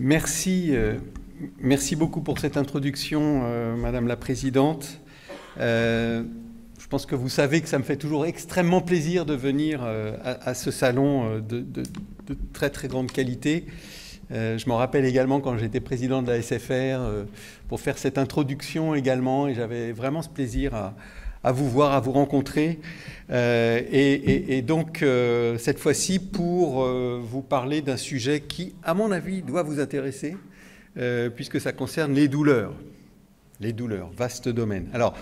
Merci, merci beaucoup pour cette introduction, Madame la Présidente. Je pense que vous savez que ça me fait toujours extrêmement plaisir de venir à ce salon de très très grande qualité. Je m'en rappelle également quand j'étais président de la SFR pour faire cette introduction également, et j'avais vraiment ce plaisir à vous voir, à vous rencontrer. Et donc, cette fois-ci, pour vous parler d'un sujet qui, à mon avis, doit vous intéresser, puisque ça concerne les douleurs. Les douleurs, vaste domaine. Alors,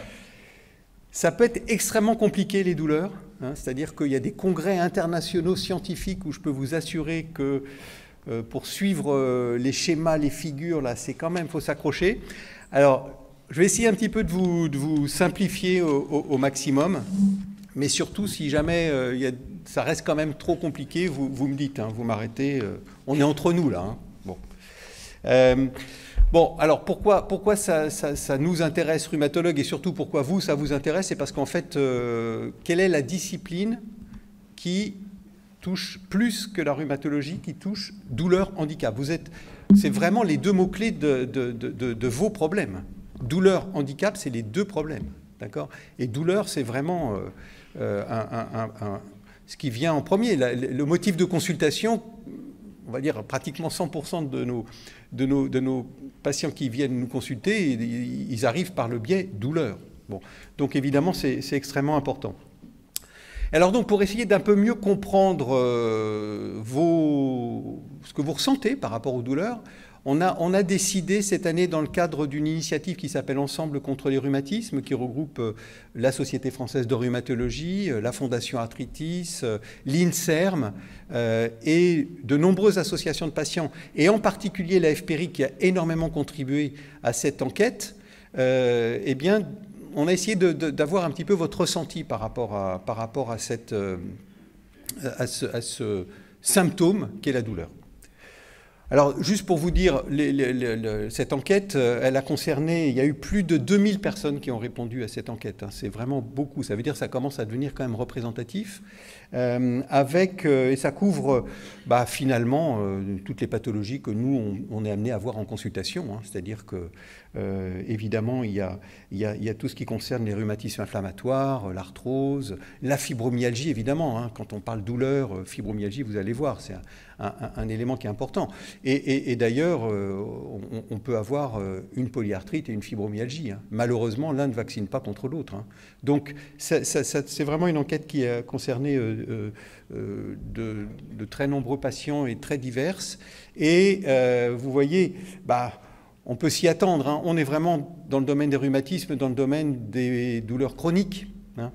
ça peut être extrêmement compliqué, les douleurs, hein, c'est-à-dire qu'il y a des congrès internationaux scientifiques où je peux vous assurer que pour suivre les schémas, les figures, là, c'est quand même, faut s'accrocher. Alors, je vais essayer un petit peu de vous simplifier au maximum, mais surtout, si jamais ça reste quand même trop compliqué, vous me dites, hein, vous m'arrêtez, on est entre nous, là. Hein. Bon. Bon, alors pourquoi ça nous intéresse, rhumatologues, et surtout pourquoi vous, ça vous intéresse? C'est parce qu'en fait, quelle est la discipline qui touche plus que la rhumatologie, qui touche douleur, handicap? C'est vraiment les deux mots-clés de vos problèmes. Douleur, handicap, c'est les deux problèmes, d'accord? Et douleur, c'est vraiment ce qui vient en premier. Le motif de consultation, on va dire pratiquement 100% de nos patients qui viennent nous consulter, ils arrivent par le biais douleur. Bon, donc évidemment, c'est extrêmement important. Alors donc, pour essayer d'un peu mieux comprendre ce que vous ressentez par rapport aux douleurs, on a décidé cette année, dans le cadre d'une initiative qui s'appelle Ensemble contre les rhumatismes, qui regroupe la Société française de rhumatologie, la Fondation Arthritis, l'INSERM et de nombreuses associations de patients, et en particulier la FPRI qui a énormément contribué à cette enquête, eh bien, on a essayé d'avoir un petit peu votre ressenti par rapport à ce symptôme qu'est la douleur. Alors, juste pour vous dire, cette enquête, elle a concerné, il y a eu plus de 2000 personnes qui ont répondu à cette enquête. Hein. C'est vraiment beaucoup. Ça veut dire que ça commence à devenir quand même représentatif. Et ça couvre finalement toutes les pathologies que nous, on est amené à voir en consultation. Hein. C'est-à-dire que, évidemment, il y a tout ce qui concerne les rhumatismes inflammatoires, l'arthrose, la fibromyalgie, évidemment. Hein. Quand on parle douleur, fibromyalgie, vous allez voir, c'est un élément qui est important. Et d'ailleurs, on peut avoir une polyarthrite et une fibromyalgie. Hein. Malheureusement, l'un ne vaccine pas contre l'autre. Hein. Donc, c'est vraiment une enquête qui a concerné de très nombreux patients et très diverses. Et vous voyez, on peut s'y attendre. Hein. On est vraiment dans le domaine des rhumatismes, dans le domaine des douleurs chroniques. Hein.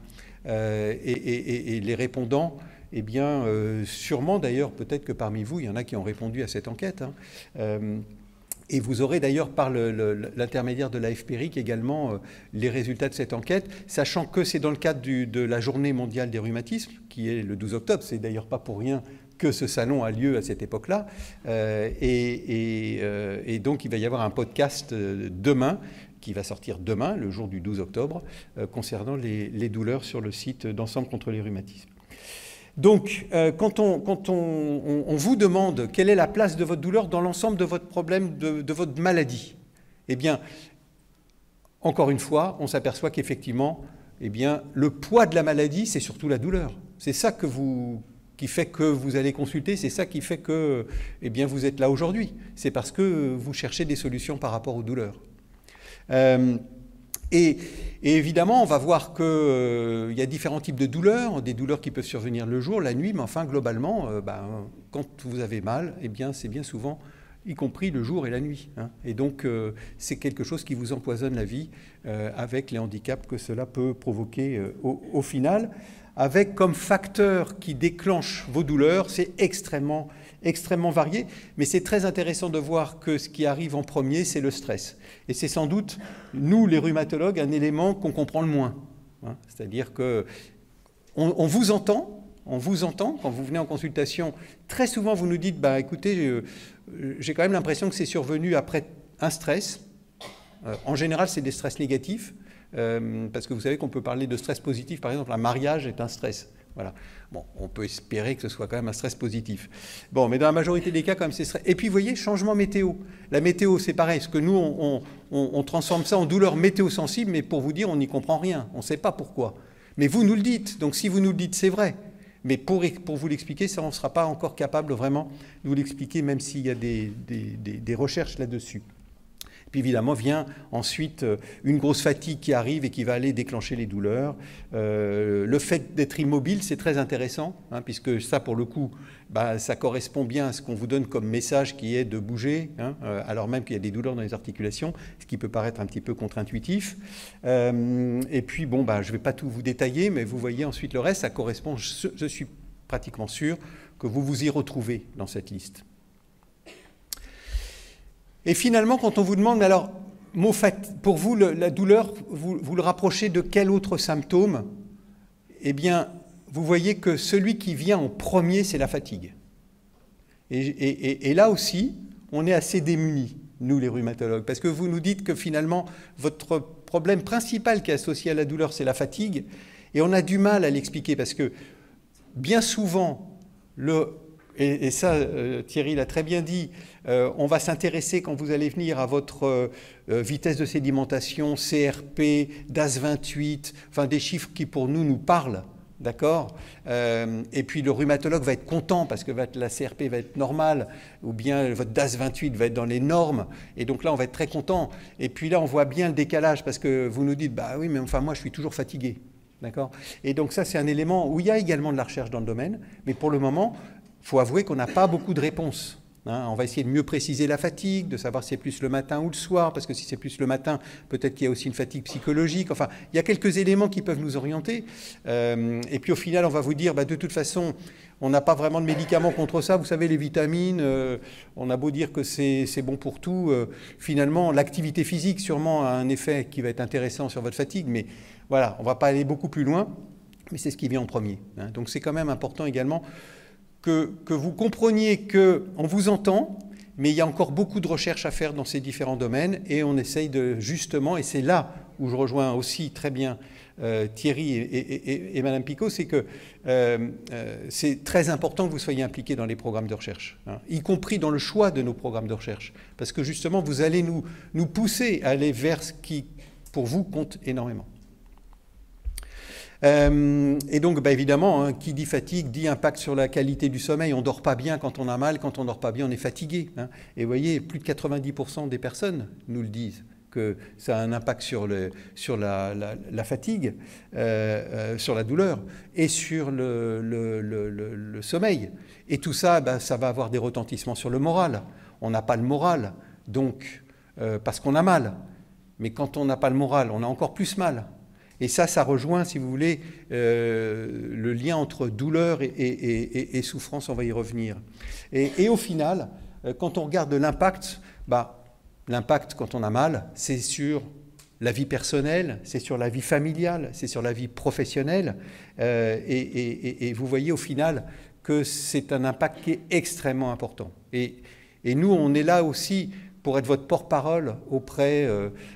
Et les répondants, eh bien, sûrement d'ailleurs, peut-être que parmi vous, il y en a qui ont répondu à cette enquête. Hein. Et vous aurez d'ailleurs par l'intermédiaire de la FPRIC également les résultats de cette enquête, sachant que c'est dans le cadre de la Journée mondiale des rhumatismes, qui est le 12 octobre. C'est d'ailleurs pas pour rien que ce salon a lieu à cette époque-là. Et donc, il va y avoir un podcast demain, qui va sortir demain, le jour du 12 octobre, concernant les douleurs sur le site d'Ensemble contre les rhumatismes. Donc, quand on vous demande quelle est la place de votre douleur dans l'ensemble de votre problème, de votre maladie, eh bien, encore une fois, on s'aperçoit qu'effectivement, eh bien, le poids de la maladie, c'est surtout la douleur. C'est ça qui fait que vous allez consulter, c'est ça qui fait que eh bien, vous êtes là aujourd'hui. C'est parce que vous cherchez des solutions par rapport aux douleurs. Et évidemment, on va voir qu'il y a différents types de douleurs, des douleurs qui peuvent survenir le jour, la nuit, mais enfin, globalement, quand vous avez mal, eh bien, c'est bien souvent, y compris le jour et la nuit. Hein. Et donc, c'est quelque chose qui vous empoisonne la vie avec les handicaps que cela peut provoquer au final. Avec comme facteur qui déclenche vos douleurs, c'est extrêmement varié, mais c'est très intéressant de voir que ce qui arrive en premier, c'est le stress. Et c'est sans doute, nous, les rhumatologues, un élément qu'on comprend le moins. Hein. C'est-à-dire qu'on vous entend quand vous venez en consultation. Très souvent, vous nous dites, écoutez, j'ai quand même l'impression que c'est survenu après un stress. En général, c'est des stress négatifs. Parce que vous savez qu'on peut parler de stress positif. Par exemple, un mariage est un stress. Voilà. Bon, on peut espérer que ce soit quand même un stress positif. Bon, mais dans la majorité des cas, quand même, c'est stress. Et puis, vous voyez, changement météo. La météo, c'est pareil, parce que nous, on transforme ça en douleur météo-sensible, mais pour vous dire, on n'y comprend rien. On ne sait pas pourquoi. Mais vous nous le dites. Donc, si vous nous le dites, c'est vrai. Mais pour vous l'expliquer, ça, on ne sera pas encore capable vraiment de vous l'expliquer, même s'il y a des recherches là-dessus. Puis évidemment vient ensuite une grosse fatigue qui arrive et qui va aller déclencher les douleurs. Le fait d'être immobile, c'est très intéressant, hein, puisque ça, pour le coup, bah, ça correspond bien à ce qu'on vous donne comme message qui est de bouger, hein, alors même qu'il y a des douleurs dans les articulations, ce qui peut paraître un petit peu contre-intuitif. Et puis, bon, bah, je ne vais pas tout vous détailler, mais vous voyez ensuite le reste, ça correspond, je suis pratiquement sûr que vous vous y retrouvez dans cette liste. Et finalement, quand on vous demande, alors, pour vous, la douleur, vous le rapprochez de quel autre symptôme? Eh bien, vous voyez que celui qui vient en premier, c'est la fatigue. Et là aussi, on est assez démunis, nous les rhumatologues, parce que vous nous dites que finalement, votre problème principal qui est associé à la douleur, c'est la fatigue, et on a du mal à l'expliquer, parce que bien souvent, et ça, Thierry l'a très bien dit, on va s'intéresser quand vous allez venir à votre vitesse de sédimentation, CRP, DAS28, enfin des chiffres qui pour nous parlent, d'accord, et puis le rhumatologue va être content parce que la CRP va être normale, ou bien votre DAS28 va être dans les normes, et donc là on va être très content. Et puis là on voit bien le décalage parce que vous nous dites, bah oui, mais enfin moi je suis toujours fatigué, d'accord. Et donc ça c'est un élément où il y a également de la recherche dans le domaine, mais pour le moment, il faut avouer qu'on n'a pas beaucoup de réponses. Hein, on va essayer de mieux préciser la fatigue, de savoir si c'est plus le matin ou le soir, parce que si c'est plus le matin, peut-être qu'il y a aussi une fatigue psychologique. Enfin, il y a quelques éléments qui peuvent nous orienter. Et puis au final, on va vous dire, bah, de toute façon, on n'a pas vraiment de médicaments contre ça. Vous savez, les vitamines, on a beau dire que c'est bon pour tout. Finalement, l'activité physique, sûrement, a un effet qui va être intéressant sur votre fatigue. Mais voilà, on ne va pas aller beaucoup plus loin. Mais c'est ce qui vient en premier. Hein. Donc c'est quand même important également que vous compreniez qu'on vous entend, mais il y a encore beaucoup de recherches à faire dans ces différents domaines et on essaye de justement, et c'est là où je rejoins aussi très bien Thierry et Madame Picot, c'est que c'est très important que vous soyez impliqués dans les programmes de recherche, hein, y compris dans le choix de nos programmes de recherche, parce que justement vous allez nous pousser à aller vers ce qui, pour vous, compte énormément. Et donc, bah, évidemment, hein, qui dit fatigue, dit impact sur la qualité du sommeil. On ne dort pas bien quand on a mal, quand on ne dort pas bien, on est fatigué. Hein. Et vous voyez, plus de 90% des personnes nous le disent, que ça a un impact sur la fatigue, sur la douleur et sur le sommeil. Et tout ça, bah, ça va avoir des retentissements sur le moral. On n'a pas le moral, donc, parce qu'on a mal. Mais quand on n'a pas le moral, on a encore plus mal. Et ça rejoint, si vous voulez, le lien entre douleur et souffrance, on va y revenir. Et au final, quand on regarde l'impact, bah, l'impact quand on a mal, c'est sur la vie personnelle, c'est sur la vie familiale, c'est sur la vie professionnelle. Et vous voyez au final que c'est un impact qui est extrêmement important. Et nous, on est là aussi pour être votre porte-parole auprès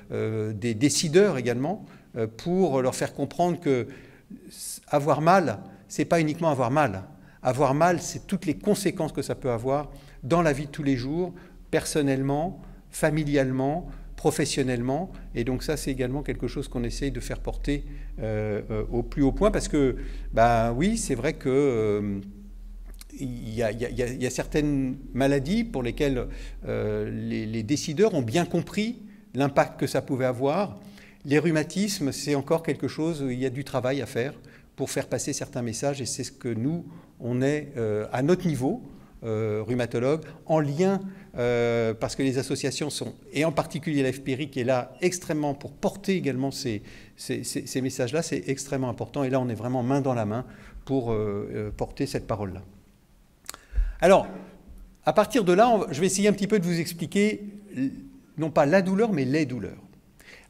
des décideurs également, pour leur faire comprendre que avoir mal, c'est pas uniquement avoir mal. Avoir mal, c'est toutes les conséquences que ça peut avoir dans la vie de tous les jours, personnellement, familialement, professionnellement. Et donc ça, c'est également quelque chose qu'on essaye de faire porter au plus haut point, parce que, bah oui, c'est vrai que il y a certaines maladies pour lesquelles les décideurs ont bien compris l'impact que ça pouvait avoir. Les rhumatismes, c'est encore quelque chose où il y a du travail à faire pour faire passer certains messages, et c'est ce que nous, on est à notre niveau, rhumatologues, en lien, parce que les associations sont, et en particulier la FPRI qui est là extrêmement pour porter également ces messages-là, c'est extrêmement important, et là on est vraiment main dans la main pour porter cette parole-là. Alors, à partir de là, je vais essayer un petit peu de vous expliquer, non pas la douleur, mais les douleurs.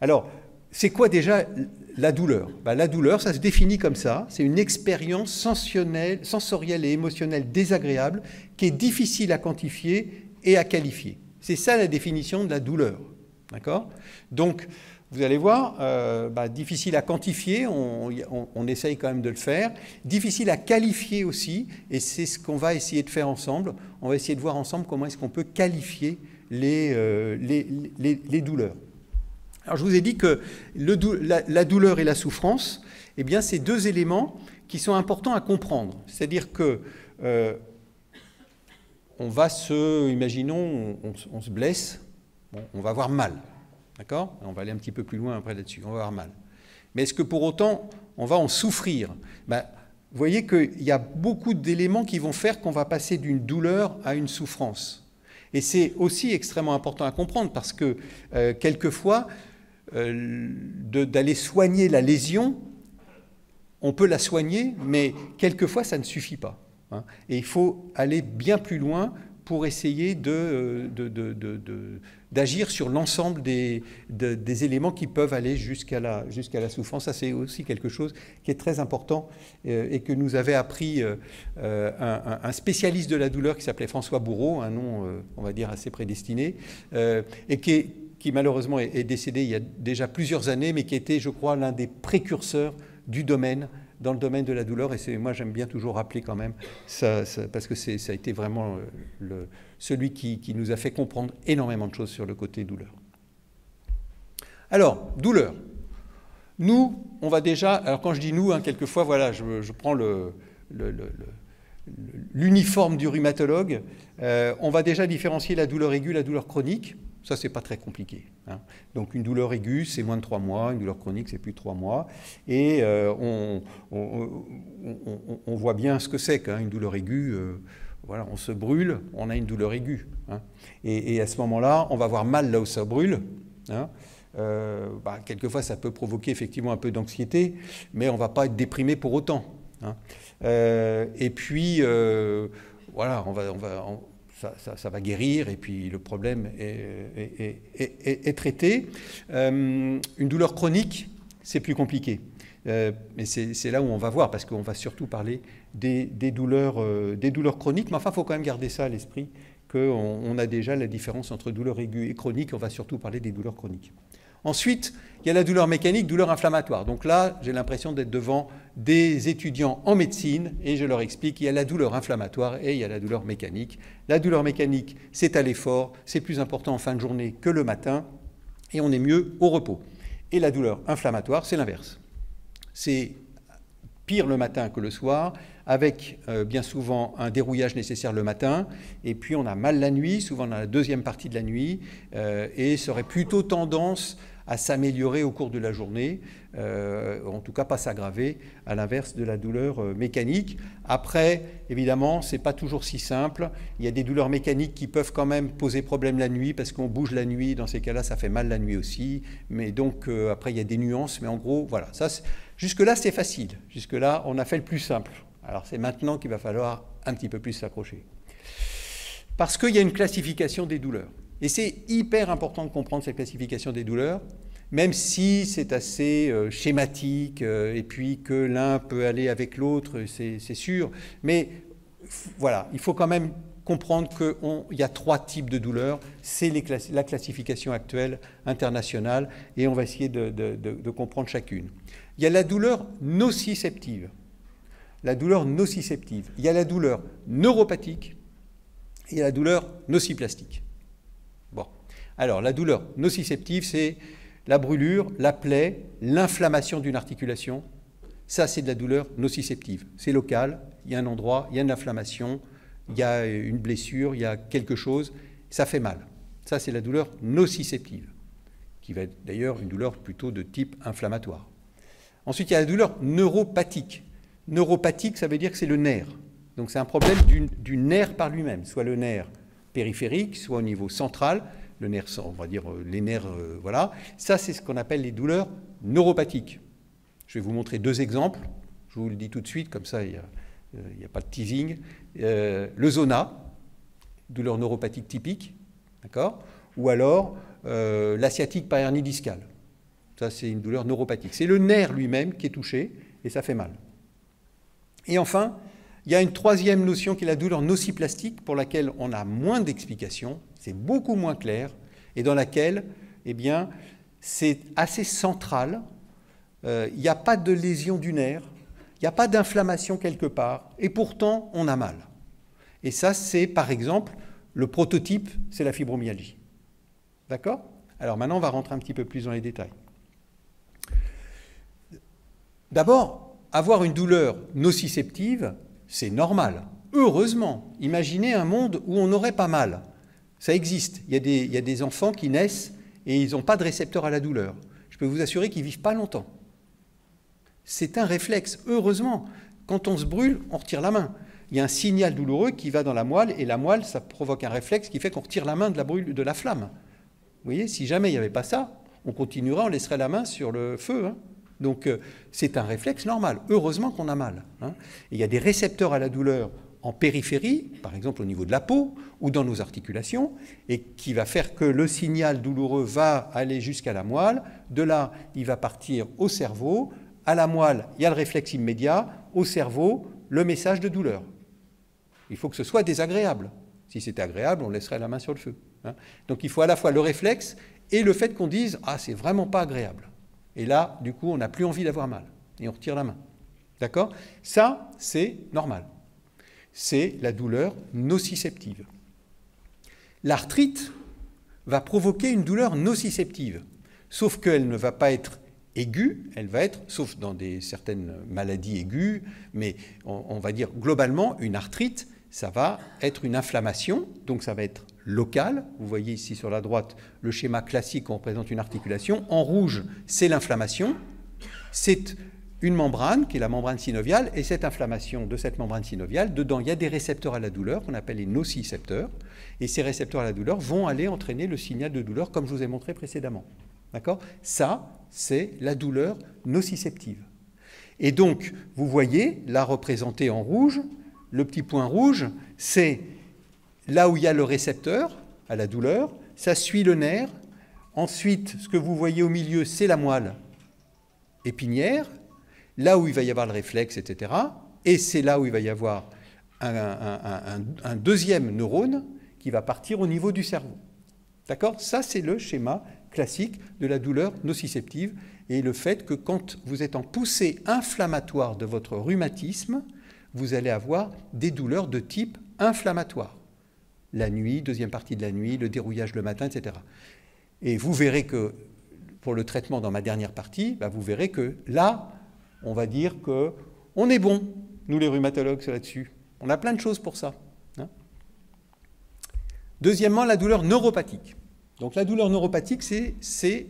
Alors, c'est quoi déjà la douleur? Ben, la douleur, ça se définit comme ça. C'est une expérience sensorielle et émotionnelle désagréable qui est difficile à quantifier et à qualifier. C'est ça la définition de la douleur. D'accord? Donc, vous allez voir, difficile à quantifier, on essaye quand même de le faire, difficile à qualifier aussi, et c'est ce qu'on va essayer de faire ensemble. On va essayer de voir ensemble comment est-ce qu'on peut qualifier les douleurs. Alors je vous ai dit que la douleur et la souffrance, eh bien, c'est deux éléments qui sont importants à comprendre. C'est-à-dire que imaginons, on se blesse, bon, on va avoir mal. D'accord? On va aller un petit peu plus loin après là-dessus, on va avoir mal. Mais est-ce que pour autant, on va en souffrir? Vous voyez qu'il y a beaucoup d'éléments qui vont faire qu'on va passer d'une douleur à une souffrance. Et c'est aussi extrêmement important à comprendre parce que quelquefois, d'aller soigner la lésion, on peut la soigner, mais quelquefois, ça ne suffit pas. Hein. Et il faut aller bien plus loin pour essayer d'agir sur l'ensemble des éléments qui peuvent aller jusqu'à la souffrance. Ça, c'est aussi quelque chose qui est très important et que nous avait appris un spécialiste de la douleur qui s'appelait François Bourreau, un nom, on va dire, assez prédestiné, et qui malheureusement est décédé il y a déjà plusieurs années, mais qui était, je crois, l'un des précurseurs du domaine, dans le domaine de la douleur, et moi j'aime bien toujours rappeler quand même, parce que ça a été vraiment celui qui nous a fait comprendre énormément de choses sur le côté douleur. Alors, douleur. Nous, on va déjà, alors quand je dis nous, quelquefois, voilà, je prends l'uniforme du rhumatologue, on va déjà différencier la douleur aiguë et la douleur chronique. Ça, c'est pas très compliqué. Hein. Donc, une douleur aiguë, c'est moins de 3 mois. Une douleur chronique, c'est plus de 3 mois. Et on voit bien ce que c'est qu'une douleur aiguë. Voilà, on se brûle, on a une douleur aiguë. Hein. Et à ce moment-là, on va avoir mal là où ça brûle. Hein. Quelquefois, ça peut provoquer effectivement un peu d'anxiété, mais on ne va pas être déprimé pour autant. Hein. Et puis, voilà, ça va guérir et puis le problème est traité. Une douleur chronique, c'est plus compliqué. Mais c'est là où on va voir, parce qu'on va surtout parler des douleurs chroniques. Mais enfin, il faut quand même garder ça à l'esprit, qu'on a déjà la différence entre douleur aiguë et chronique. On va surtout parler des douleurs chroniques. Ensuite, il y a la douleur mécanique, douleur inflammatoire. Donc là, j'ai l'impression d'être devant des étudiants en médecine et je leur explique qu'il y a la douleur inflammatoire et il y a la douleur mécanique. La douleur mécanique, c'est à l'effort, c'est plus important en fin de journée que le matin et on est mieux au repos. Et la douleur inflammatoire, c'est l'inverse. C'est pire le matin que le soir, avec bien souvent un dérouillage nécessaire le matin, et puis on a mal la nuit, souvent dans la deuxième partie de la nuit, et ça aurait plutôt tendance à s'améliorer au cours de la journée, en tout cas pas s'aggraver, à l'inverse de la douleur mécanique. Après, évidemment, c'est pas toujours si simple. Il y a des douleurs mécaniques qui peuvent quand même poser problème la nuit, parce qu'on bouge la nuit, dans ces cas-là, ça fait mal la nuit aussi. Mais donc, après, il y a des nuances, mais en gros, voilà. Jusque-là, c'est facile. Jusque-là, on a fait le plus simple. Alors, c'est maintenant qu'il va falloir un petit peu plus s'accrocher. Parce qu'il y a une classification des douleurs. Et c'est hyper important de comprendre cette classification des douleurs, même si c'est assez schématique, et puis que l'un peut aller avec l'autre, c'est sûr. Mais voilà, il faut quand même comprendre qu'il y a 3 types de douleurs. C'est la classification actuelle internationale, et on va essayer de comprendre chacune. Il y a la douleur nociceptive. La douleur nociceptive. Il y a la douleur neuropathique et il y a la douleur nociplastique. Bon. Alors, la douleur nociceptive, c'est la brûlure, la plaie, l'inflammation d'une articulation. Ça, c'est de la douleur nociceptive. C'est local, il y a un endroit, il y a une inflammation, il y a une blessure, il y a quelque chose, ça fait mal. Ça, c'est la douleur nociceptive, qui va être d'ailleurs une douleur plutôt de type inflammatoire. Ensuite, il y a la douleur neuropathique. Neuropathique, ça veut dire que c'est le nerf. Donc c'est un problème du nerf par lui-même, soit le nerf périphérique, soit au niveau central, le nerf, on va dire les nerfs, voilà. Ça, c'est ce qu'on appelle les douleurs neuropathiques. Je vais vous montrer 2 exemples. Je vous le dis tout de suite, comme ça, il n'y a pas de teasing. Le zona, douleur neuropathique typique, d'accord ? Ou alors la sciatique par hernie discale. Ça, c'est une douleur neuropathique. C'est le nerf lui-même qui est touché et ça fait mal. Et enfin, il y a une 3e notion qui est la douleur nociplastique pour laquelle on a moins d'explications, c'est beaucoup moins clair et dans laquelle, eh bien, c'est assez central. Il n'y a pas de lésion du nerf, il n'y a pas d'inflammation quelque part, et pourtant on a mal. Et ça, c'est par exemple, le prototype, c'est la fibromyalgie. D'accord? Alors maintenant, on va rentrer un petit peu plus dans les détails. D'abord, avoir une douleur nociceptive, c'est normal. Heureusement, imaginez un monde où on n'aurait pas mal. Ça existe. Il y a des enfants qui naissent et ils n'ont pas de récepteur à la douleur. Je peux vous assurer qu'ils ne vivent pas longtemps. C'est un réflexe. Heureusement, quand on se brûle, on retire la main. Il y a un signal douloureux qui va dans la moelle, et la moelle, ça provoque un réflexe qui fait qu'on retire la main de la flamme. Vous voyez, si jamais il n'y avait pas ça, on continuerait, on laisserait la main sur le feu. Hein. Donc, c'est un réflexe normal. Heureusement qu'on a mal. Hein. Et il y a des récepteurs à la douleur en périphérie, par exemple au niveau de la peau ou dans nos articulations, et qui va faire que le signal douloureux va aller jusqu'à la moelle. De là, il va partir au cerveau. À la moelle, il y a le réflexe immédiat. Au cerveau, le message de douleur. Il faut que ce soit désagréable. Si c'était agréable, on laisserait la main sur le feu. Hein. Donc il faut à la fois le réflexe et le fait qu'on dise « Ah, c'est vraiment pas agréable ». Et là, du coup, on n'a plus envie d'avoir mal. Et on retire la main. D'accord? Ça, c'est normal. C'est la douleur nociceptive. L'arthrite va provoquer une douleur nociceptive. Sauf qu'elle ne va pas être aiguë, elle va être, sauf dans certaines maladies aiguës, mais on va dire globalement, une arthrite, ça va être une inflammation, donc ça va être local. Vous voyez ici sur la droite le schéma classique où on représente une articulation. En rouge, c'est l'inflammation. C'est une membrane qui est la membrane synoviale, et cette inflammation de cette membrane synoviale, dedans il y a des récepteurs à la douleur qu'on appelle les nocicepteurs, et ces récepteurs à la douleur vont aller entraîner le signal de douleur comme je vous ai montré précédemment. D'accord? Ça, c'est la douleur nociceptive. Et donc, vous voyez, là représenté en rouge, le petit point rouge, c'est là où il y a le récepteur à la douleur, ça suit le nerf. Ensuite, ce que vous voyez au milieu, c'est la moelle épinière, là où il va y avoir le réflexe, etc. Et c'est là où il va y avoir un deuxième neurone qui va partir au niveau du cerveau. D'accord? Ça, c'est le schéma classique de la douleur nociceptive et le fait que quand vous êtes en poussée inflammatoire de votre rhumatisme, vous allez avoir des douleurs de type inflammatoire. La nuit, deuxième partie de la nuit, le dérouillage le matin, etc. Et vous verrez que, pour le traitement dans ma dernière partie, vous verrez que là, on va dire qu'on est bon, nous les rhumatologues, là-dessus. On a plein de choses pour ça. Hein. Deuxièmement, la douleur neuropathique. Donc la douleur neuropathique, c'est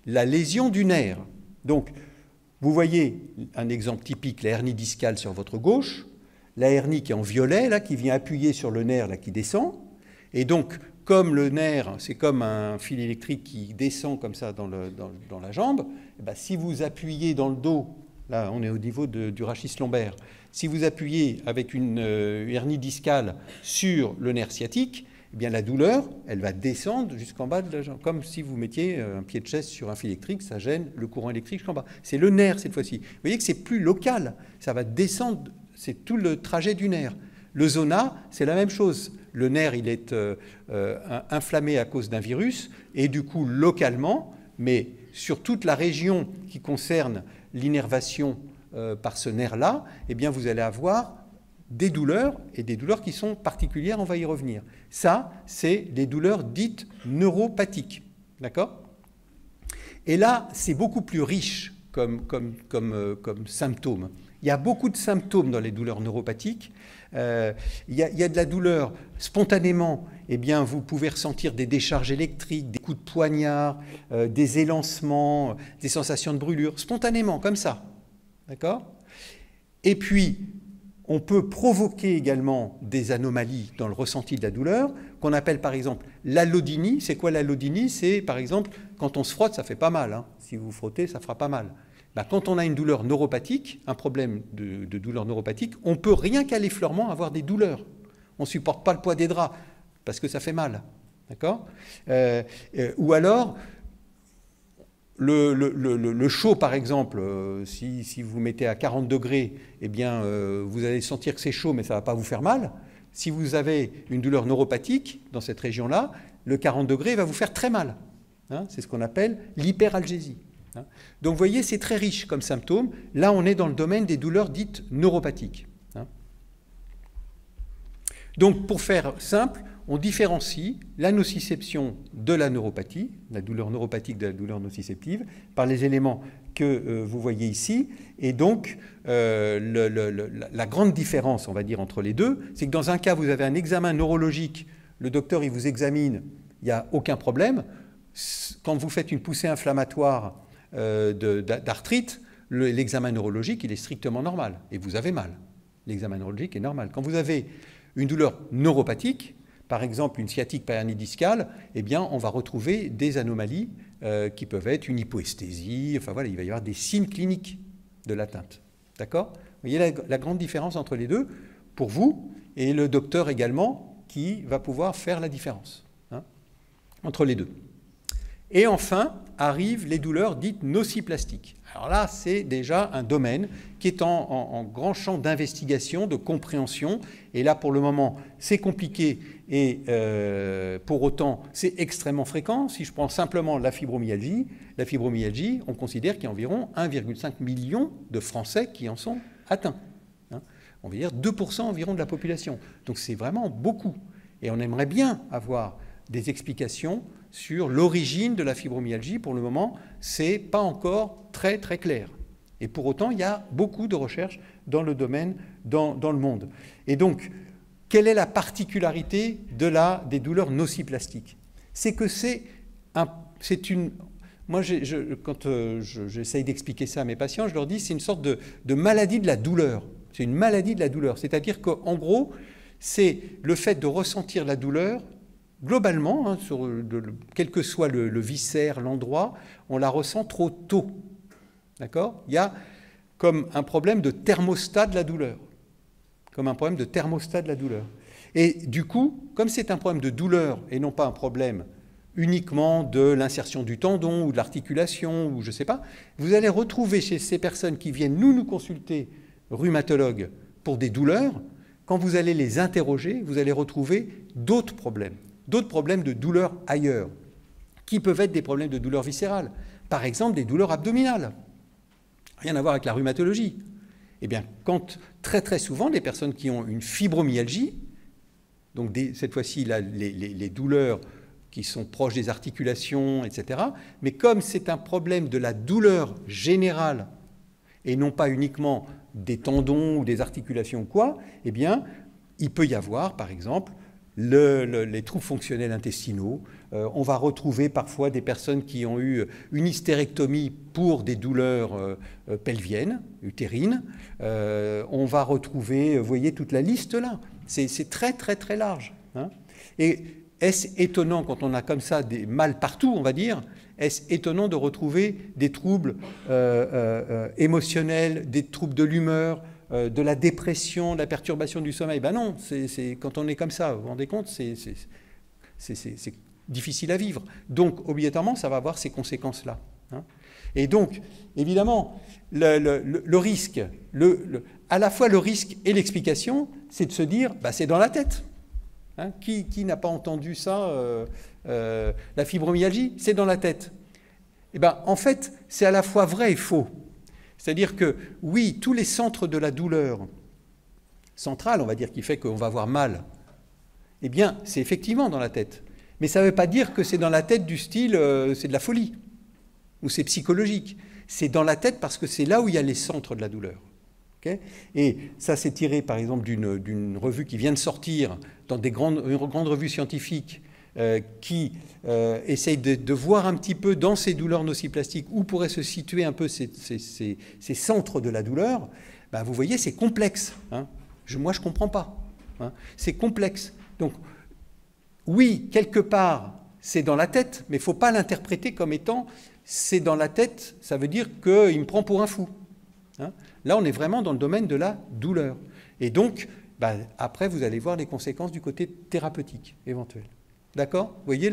la lésion du nerf. Donc, vous voyez un exemple typique, la hernie discale sur votre gauche, la hernie qui est en violet, là, qui vient appuyer sur le nerf, là, qui descend. Et donc, comme le nerf, c'est comme un fil électrique qui descend comme ça dans la jambe, et bien, si vous appuyez dans le dos, là, on est au niveau du rachis lombaire, si vous appuyez avec une hernie discale sur le nerf sciatique, eh bien, la douleur, elle va descendre jusqu'en bas de la jambe, comme si vous mettiez un pied de chaise sur un fil électrique, ça gêne le courant électrique jusqu'en bas. C'est le nerf cette fois-ci. Vous voyez que c'est plus local, ça va descendre, c'est tout le trajet du nerf. Le zona, c'est la même chose. Le nerf, il est inflammé à cause d'un virus, et du coup, localement, mais sur toute la région qui concerne l'innervation par ce nerf-là, eh bien, vous allez avoir des douleurs, et des douleurs qui sont particulières, on va y revenir. Ça, c'est les douleurs dites neuropathiques. D'accord? Et là, c'est beaucoup plus riche comme symptômes. Il y a beaucoup de symptômes dans les douleurs neuropathiques. Il y a de la douleur spontanément. Eh bien, vous pouvez ressentir des décharges électriques, des coups de poignard, des élancements, des sensations de brûlure, spontanément, comme ça. D'accord? Et puis, on peut provoquer également des anomalies dans le ressenti de la douleur, qu'on appelle par exemple l'allodynie. C'est quoi l'allodynie? C'est par exemple, quand on se frotte, ça fait pas mal. Hein. Si vous frottez, ça fera pas mal. Quand on a une douleur neuropathique, un problème de douleur neuropathique, on peut rien qu'à l'effleurement avoir des douleurs. On ne supporte pas le poids des draps, parce que ça fait mal. D'accord? Ou alors, le chaud, par exemple, si vous mettez à 40 degrés, eh bien, vous allez sentir que c'est chaud, mais ça ne va pas vous faire mal. Si vous avez une douleur neuropathique dans cette région-là, le 40 degrés va vous faire très mal. Hein, c'est ce qu'on appelle l'hyperalgésie. Hein. Donc vous voyez, c'est très riche comme symptôme. Là, on est dans le domaine des douleurs dites neuropathiques. Hein. Donc pour faire simple, on différencie la nociception de la neuropathie, la douleur neuropathique de la douleur nociceptive, par les éléments que vous voyez ici. Et donc, la grande différence, on va dire, entre les deux, c'est que dans un cas, vous avez un examen neurologique, le docteur, il vous examine, il n'y a aucun problème. Quand vous faites une poussée inflammatoire d'arthrite, l'examen neurologique, il est strictement normal. Et vous avez mal. L'examen neurologique est normal. Quand vous avez une douleur neuropathique, par exemple une sciatique périnédiscale, eh bien, on va retrouver des anomalies qui peuvent être une hypoesthésie, enfin voilà, il va y avoir des signes cliniques de l'atteinte. D'accord ? Vous voyez la grande différence entre les deux, pour vous, et le docteur également, qui va pouvoir faire la différence hein, entre les deux. Et enfin, arrivent les douleurs dites nociplastiques. Alors là, c'est déjà un domaine qui est en grand champ d'investigation, de compréhension. Et là, pour le moment, c'est compliqué et pour autant, c'est extrêmement fréquent. Si je prends simplement la fibromyalgie, on considère qu'il y a environ 1,5 million de Français qui en sont atteints. Hein. On va dire 2% environ de la population. Donc c'est vraiment beaucoup. Et on aimerait bien avoir des explications sur l'origine de la fibromyalgie. Pour le moment, ce n'est pas encore très très clair. Et pour autant, il y a beaucoup de recherches dans le domaine, dans le monde. Et donc, quelle est la particularité des douleurs nociplastiques? C'est que c'est une... Moi, quand j'essaye d'expliquer ça à mes patients, je leur dis c'est une sorte de maladie de la douleur. C'est une maladie de la douleur. C'est-à-dire qu'en gros, c'est le fait de ressentir la douleur globalement, hein, quel que soit le viscère, l'endroit, on la ressent trop tôt. D'accord ? Il y a comme un problème de thermostat de la douleur. Comme un problème de thermostat de la douleur. Et du coup, comme c'est un problème de douleur et non pas un problème uniquement de l'insertion du tendon ou de l'articulation ou je ne sais pas, vous allez retrouver chez ces personnes qui viennent nous consulter, rhumatologues, pour des douleurs, quand vous allez les interroger, vous allez retrouver d'autres problèmes de douleur ailleurs, qui peuvent être des problèmes de douleur viscérale. Par exemple, des douleurs abdominales. Rien à voir avec la rhumatologie. Eh bien, quand très très souvent, des personnes qui ont une fibromyalgie, donc cette fois-ci les douleurs qui sont proches des articulations, etc., mais comme c'est un problème de la douleur générale, et non pas uniquement des tendons ou des articulations ou quoi, eh bien, il peut y avoir, par exemple, les troubles fonctionnels intestinaux. On va retrouver parfois des personnes qui ont eu une hystérectomie pour des douleurs pelviennes, utérines. On va retrouver, vous voyez, toute la liste là. C'est très, très, très large. Hein. Et est-ce étonnant, quand on a comme ça des mal partout, on va dire, est-ce étonnant de retrouver des troubles émotionnels, des troubles de l'humeur, de la dépression, de la perturbation du sommeil? Ben non, quand on est comme ça, vous vous rendez compte, c'est difficile à vivre. Donc, obligatoirement, ça va avoir ces conséquences-là. Hein. Et donc, évidemment, le risque, à la fois le risque et l'explication, c'est de se dire, bah, c'est dans la tête. Hein. Qui n'a pas entendu ça la fibromyalgie, c'est dans la tête. Eh ben, en fait, c'est à la fois vrai et faux. C'est-à-dire que, oui, tous les centres de la douleur centrale, on va dire, qui fait qu'on va avoir mal, eh bien, c'est effectivement dans la tête. Mais ça ne veut pas dire que c'est dans la tête du style, c'est de la folie, ou c'est psychologique. C'est dans la tête parce que c'est là où il y a les centres de la douleur. Okay ? Et ça, c'est tiré, par exemple, d'une revue qui vient de sortir dans une grande revue scientifique qui essaye de voir un petit peu dans ces douleurs nociplastiques où pourraient se situer un peu ces centres de la douleur. Ben, vous voyez, c'est complexe. Hein. Moi, je ne comprends pas. Hein. C'est complexe. Donc, oui, quelque part, c'est dans la tête, mais il ne faut pas l'interpréter comme étant c'est dans la tête, ça veut dire qu'il me prend pour un fou. Hein. Là, on est vraiment dans le domaine de la douleur. Et donc, ben, après, vous allez voir les conséquences du côté thérapeutique éventuel. D'accord ? Vous voyez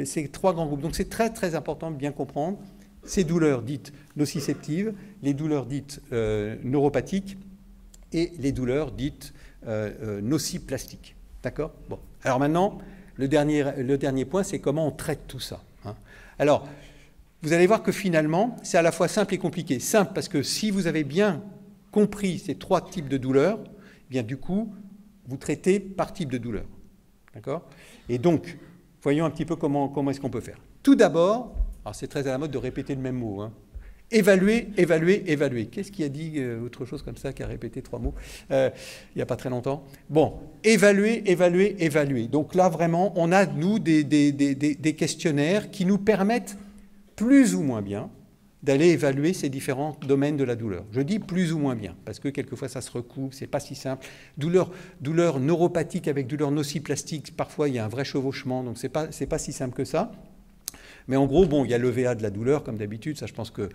ces trois grands groupes. Donc, c'est très, très important de bien comprendre ces douleurs dites nociceptives, les douleurs dites neuropathiques et les douleurs dites nociplastiques. D'accord ? Bon. Alors maintenant, le dernier point, c'est comment on traite tout ça. hein. Alors, vous allez voir que finalement, c'est à la fois simple et compliqué. Simple parce que si vous avez bien compris ces 3 types de douleurs, eh bien du coup, vous traitez par type de douleur. D'accord? Et donc, voyons un petit peu comment est-ce qu'on peut faire. Tout d'abord, alors c'est très à la mode de répéter le même mot, hein. Évaluer, évaluer, évaluer. Qu'est-ce qui a dit autre chose comme ça, qui a répété 3 mots il n'y a pas très longtemps? Bon, évaluer, évaluer, évaluer. Donc là, vraiment, on a, nous, des questionnaires qui nous permettent plus ou moins bien d'aller évaluer ces différents domaines de la douleur. Je dis plus ou moins bien, parce que quelquefois ça se recoupe, c'est pas si simple. Douleur neuropathique avec douleur nociplastique, parfois il y a un vrai chevauchement, donc c'est pas si simple que ça. Mais en gros, bon, il y a l'EVA de la douleur, comme d'habitude, ça je pense que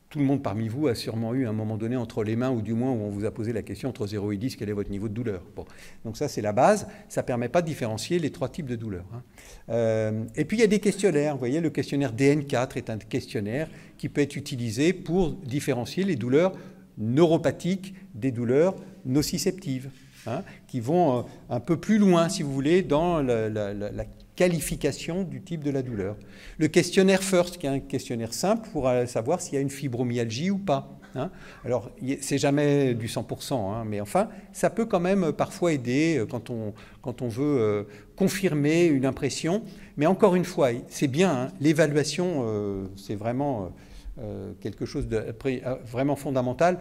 tout le monde parmi vous a sûrement eu à un moment donné entre les mains, ou du moins où on vous a posé la question entre 0 et 10, quel est votre niveau de douleur. Bon. Donc ça c'est la base, ça ne permet pas de différencier les 3 types de douleurs, hein. Et puis il y a des questionnaires, vous voyez, le questionnaire DN4 est un questionnaire qui peut être utilisé pour différencier les douleurs neuropathiques des douleurs nociceptives, hein, qui vont un peu plus loin, si vous voulez, dans la qualification du type de la douleur. Le questionnaire FIRST, qui est un questionnaire simple pour savoir s'il y a une fibromyalgie ou pas, hein. Alors, c'est jamais du 100%, hein, mais enfin, ça peut quand même parfois aider quand on veut confirmer une impression. Mais encore une fois, c'est bien, hein, l'évaluation, c'est vraiment quelque chose de vraiment fondamental,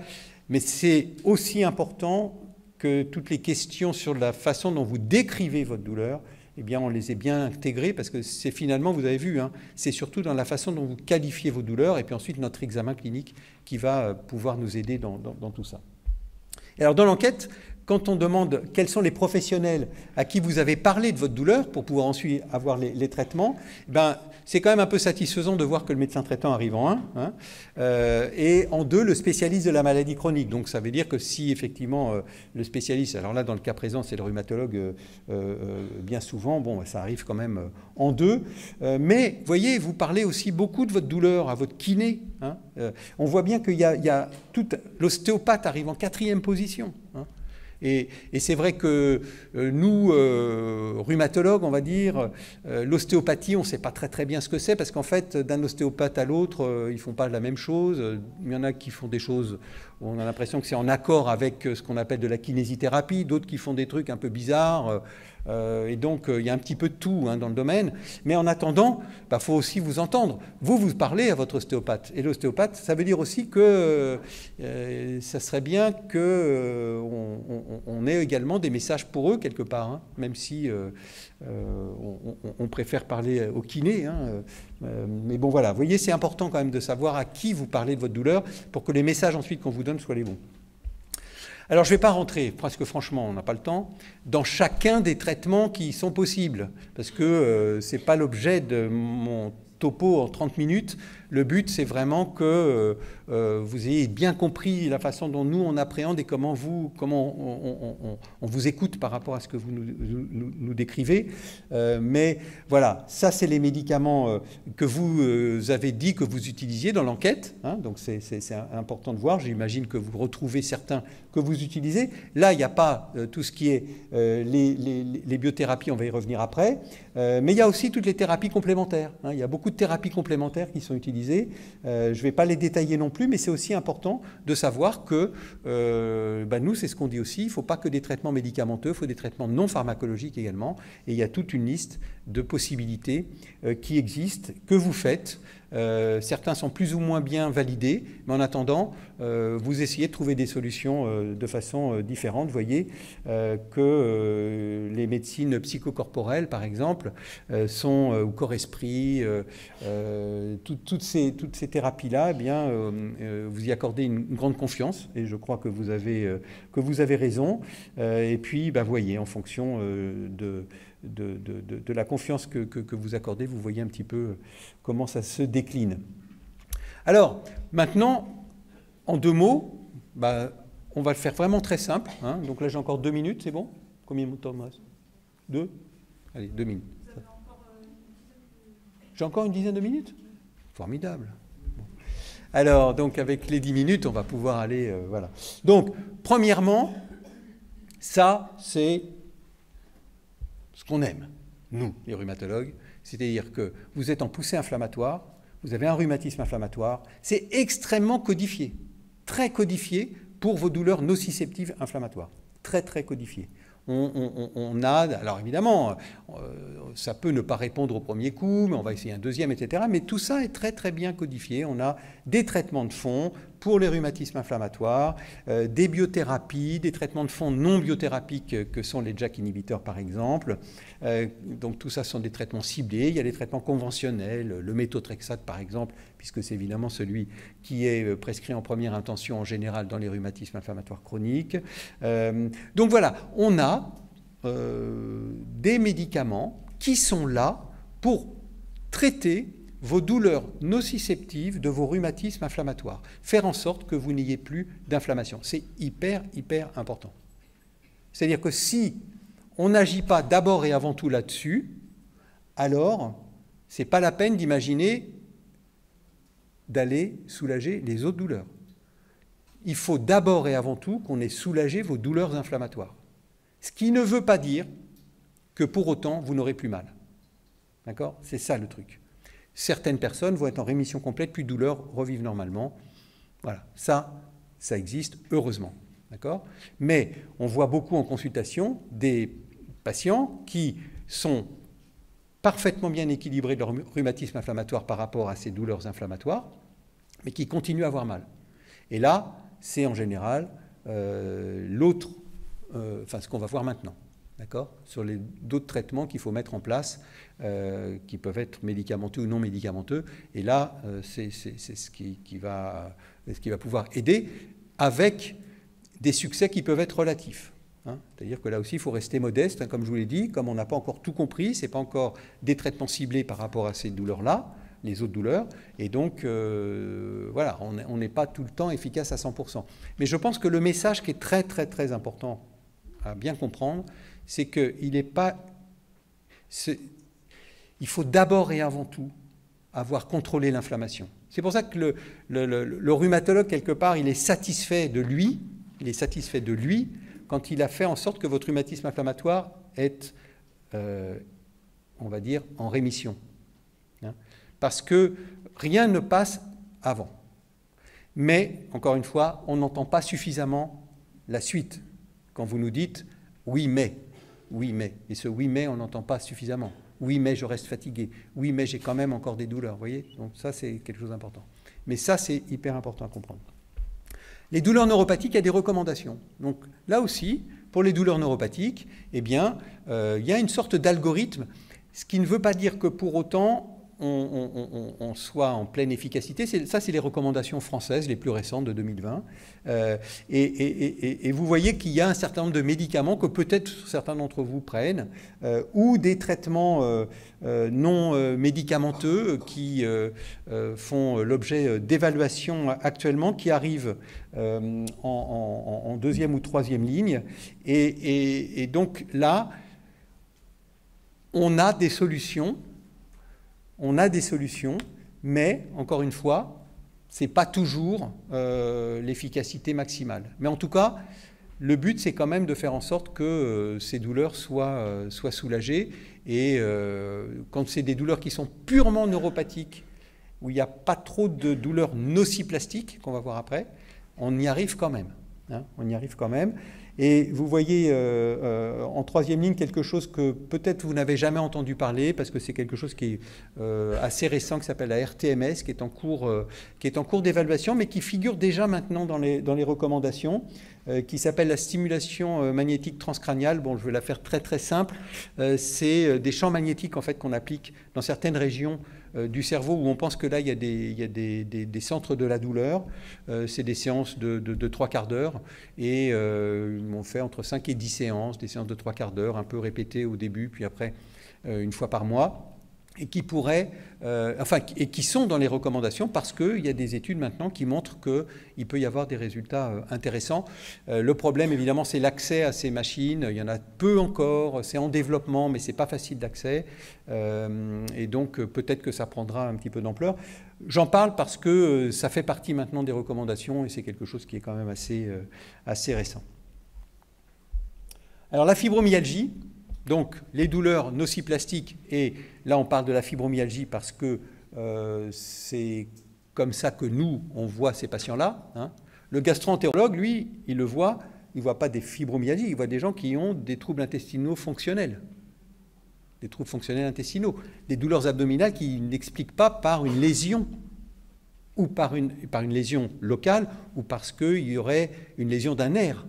mais c'est aussi important que toutes les questions sur la façon dont vous décrivez votre douleur, eh bien, on les a bien intégrés parce que c'est finalement, vous avez vu, hein, c'est surtout dans la façon dont vous qualifiez vos douleurs et puis ensuite notre examen clinique qui va pouvoir nous aider dans tout ça. Et alors, dans l'enquête, quand on demande quels sont les professionnels à qui vous avez parlé de votre douleur pour pouvoir ensuite avoir les traitements, ben, c'est quand même un peu satisfaisant de voir que le médecin traitant arrive en 1, hein, et en 2, le spécialiste de la maladie chronique. Donc ça veut dire que si effectivement le spécialiste, alors là dans le cas présent c'est le rhumatologue bien souvent, bon ça arrive quand même en 2, mais voyez, vous parlez aussi beaucoup de votre douleur à votre kiné, hein, on voit bien qu'il y a toute l'ostéopathe arrive en 4e position, hein. Et c'est vrai que nous, rhumatologues, on va dire, l'ostéopathie, on ne sait pas très bien ce que c'est, parce qu'en fait, d'un ostéopathe à l'autre, ils ne font pas la même chose. Il y en a qui font des choses où on a l'impression que c'est en accord avec ce qu'on appelle de la kinésithérapie, d'autres qui font des trucs un peu bizarres. Et donc, il y a un petit peu de tout, hein, dans le domaine. Mais en attendant, bah, faut aussi vous entendre. Vous parlez à votre ostéopathe. Et l'ostéopathe, ça veut dire aussi que ça serait bien qu'on ait également des messages pour eux, quelque part, hein, même si on préfère parler au kiné. Hein, mais bon, voilà. Vous voyez, c'est important quand même de savoir à qui vous parlez de votre douleur pour que les messages ensuite qu'on vous donne soient les bons. Alors, je ne vais pas rentrer, parce que franchement, on n'a pas le temps, dans chacun des traitements qui sont possibles, parce que ce n'est pas l'objet de mon topo en 30 minutes. Le but, c'est vraiment que vous ayez bien compris la façon dont nous, on appréhende et comment on vous écoute par rapport à ce que vous nous décrivez. Mais voilà, ça, c'est les médicaments que vous avez dit que vous utilisiez dans l'enquête. Hein, donc, c'est important de voir. J'imagine que vous retrouvez certains que vous utilisez. Là, il n'y a pas tout ce qui est les biothérapies, on va y revenir après. Mais il y a aussi toutes les thérapies complémentaires. Hein, il y a beaucoup de thérapies complémentaires qui sont utilisées. Je ne vais pas les détailler non plus, mais c'est aussi important de savoir que nous, c'est ce qu'on dit aussi, il ne faut pas que des traitements médicamenteux, il faut des traitements non pharmacologiques également. Et il y a toute une liste de possibilités qui existent, que vous faites. Certains sont plus ou moins bien validés, mais en attendant, vous essayez de trouver des solutions de façon différente. Vous voyez que les médecines psychocorporelles, par exemple, ou corps-esprit, toutes ces thérapies-là, eh bien, vous y accordez une grande confiance, et je crois que vous avez raison. Et puis, vous voyez, en fonction de la confiance que vous accordez, vous voyez un petit peu comment ça se décline. Alors, maintenant, en 2 mots, on va le faire vraiment très simple. Hein. Donc là, j'ai encore 2 minutes, c'est bon? Combien de temps me reste? 2? Allez, 2 minutes. J'ai encore une dizaine de minutes? Formidable. Bon. Alors, donc, avec les 10 minutes, on va pouvoir aller... voilà. Donc, premièrement, ça, c'est ce qu'on aime, nous, les rhumatologues, C'est-à-dire que vous êtes en poussée inflammatoire, vous avez un rhumatisme inflammatoire, c'est extrêmement codifié, très codifié pour vos douleurs nociceptives inflammatoires, très très codifié. On a, alors évidemment, ça peut ne pas répondre au premier coup, mais on va essayer un deuxième, etc. Mais tout ça est très très bien codifié. On a des traitements de fond pour les rhumatismes inflammatoires, des biothérapies, des traitements de fond non biothérapiques que sont les JAK inhibiteurs par exemple. Donc tout ça sont des traitements ciblés. Il y a des traitements conventionnels, le méthotrexate par exemple, puisque c'est évidemment celui qui est prescrit en première intention en général dans les rhumatismes inflammatoires chroniques. Donc voilà, on a des médicaments qui sont là pour traiter vos douleurs nociceptives de vos rhumatismes inflammatoires, faire en sorte que vous n'ayez plus d'inflammation. C'est hyper, hyper important. C'est-à-dire que si on n'agit pas d'abord et avant tout là-dessus, alors ce n'est pas la peine d'imaginer d'aller soulager les autres douleurs. Il faut d'abord et avant tout qu'on ait soulagé vos douleurs inflammatoires. Ce qui ne veut pas dire que pour autant vous n'aurez plus mal. D'accord ? C'est ça le truc. Certaines personnes vont être en rémission complète, plus de douleur, revivent normalement. Voilà, ça existe, heureusement. D'accord ? Mais on voit beaucoup en consultation des patients qui sont parfaitement bien équilibrés de leur rhumatisme inflammatoire par rapport à ces douleurs inflammatoires, mais qui continuent à avoir mal. Et là, c'est en général ce qu'on va voir maintenant. D'accord ? Sur d'autres traitements qu'il faut mettre en place, qui peuvent être médicamenteux ou non médicamenteux. Et là, c'est ce qui va pouvoir aider avec des succès qui peuvent être relatifs. Hein. C'est-à-dire que là aussi, il faut rester modeste, hein, comme je vous l'ai dit, comme on n'a pas encore tout compris, ce n'est pas encore des traitements ciblés par rapport à ces douleurs-là, les autres douleurs, et donc voilà, on n'est pas tout le temps efficace à 100%. Mais je pense que le message qui est très très très important à bien comprendre, c'est qu'il n'est pas... Il faut d'abord et avant tout avoir contrôlé l'inflammation. C'est pour ça que le rhumatologue, quelque part, il est satisfait de lui quand il a fait en sorte que votre rhumatisme inflammatoire est, on va dire, en rémission. Hein, parce que rien ne passe avant. Mais, encore une fois, on n'entend pas suffisamment la suite. Quand vous nous dites « oui, mais ». Et ce « oui, mais », on n'entend pas suffisamment. Oui, mais je reste fatigué. Oui, mais j'ai quand même encore des douleurs. Vous voyez ? Donc ça, c'est quelque chose d'important. Mais ça, c'est hyper important à comprendre. Les douleurs neuropathiques, il y a des recommandations. Donc là aussi, pour les douleurs neuropathiques, eh bien, il y a une sorte d'algorithme, ce qui ne veut pas dire que pour autant on soit en pleine efficacité. Ça, c'est les recommandations françaises, les plus récentes de 2020. Et vous voyez qu'il y a un certain nombre de médicaments que peut-être certains d'entre vous prennent, ou des traitements non médicamenteux qui font l'objet d'évaluations actuellement, qui arrivent en deuxième ou troisième ligne. Et donc là, on a des solutions. Mais, encore une fois, ce n'est pas toujours l'efficacité maximale. Mais en tout cas, le but, c'est quand même de faire en sorte que ces douleurs soient soulagées. Et quand c'est des douleurs qui sont purement neuropathiques, où il n'y a pas trop de douleurs nociplastiques, qu'on va voir après, on y arrive quand même. Hein, on y arrive quand même. Et vous voyez en troisième ligne quelque chose que peut-être vous n'avez jamais entendu parler, parce que c'est quelque chose qui est assez récent, qui s'appelle la RTMS, qui est en cours d'évaluation, mais qui figure déjà maintenant dans les recommandations, qui s'appelle la stimulation magnétique transcrâniale. Bon, je vais la faire très très simple. C'est des champs magnétiques en fait qu'on applique dans certaines régions du cerveau où on pense que là il y a des centres de la douleur. C'est des séances de 3 quarts d'heure et on fait entre 5 et 10 séances, des séances de 3 quarts d'heure, un peu répétées au début, puis après une fois par mois, et qui pourraient, et qui sont dans les recommandations parce qu'il y a des études maintenant qui montrent qu'il peut y avoir des résultats intéressants. Le problème, évidemment, c'est l'accès à ces machines. Il y en a peu encore, c'est en développement, mais ce n'est pas facile d'accès. Et donc, peut-être que ça prendra un petit peu d'ampleur. J'en parle parce que ça fait partie maintenant des recommandations et c'est quelque chose qui est quand même assez récent. Alors, la fibromyalgie, Donc, les douleurs nociplastiques, et là on parle de la fibromyalgie parce que c'est comme ça que nous, on voit ces patients-là. Hein. Le gastro-entérologue, lui, il le voit, il ne voit pas des fibromyalgies, il voit des gens qui ont des troubles intestinaux fonctionnels. Des troubles fonctionnels intestinaux, des douleurs abdominales qui n'expliquent pas par une lésion, ou par une lésion locale, ou parce qu'il y aurait une lésion d'un nerf,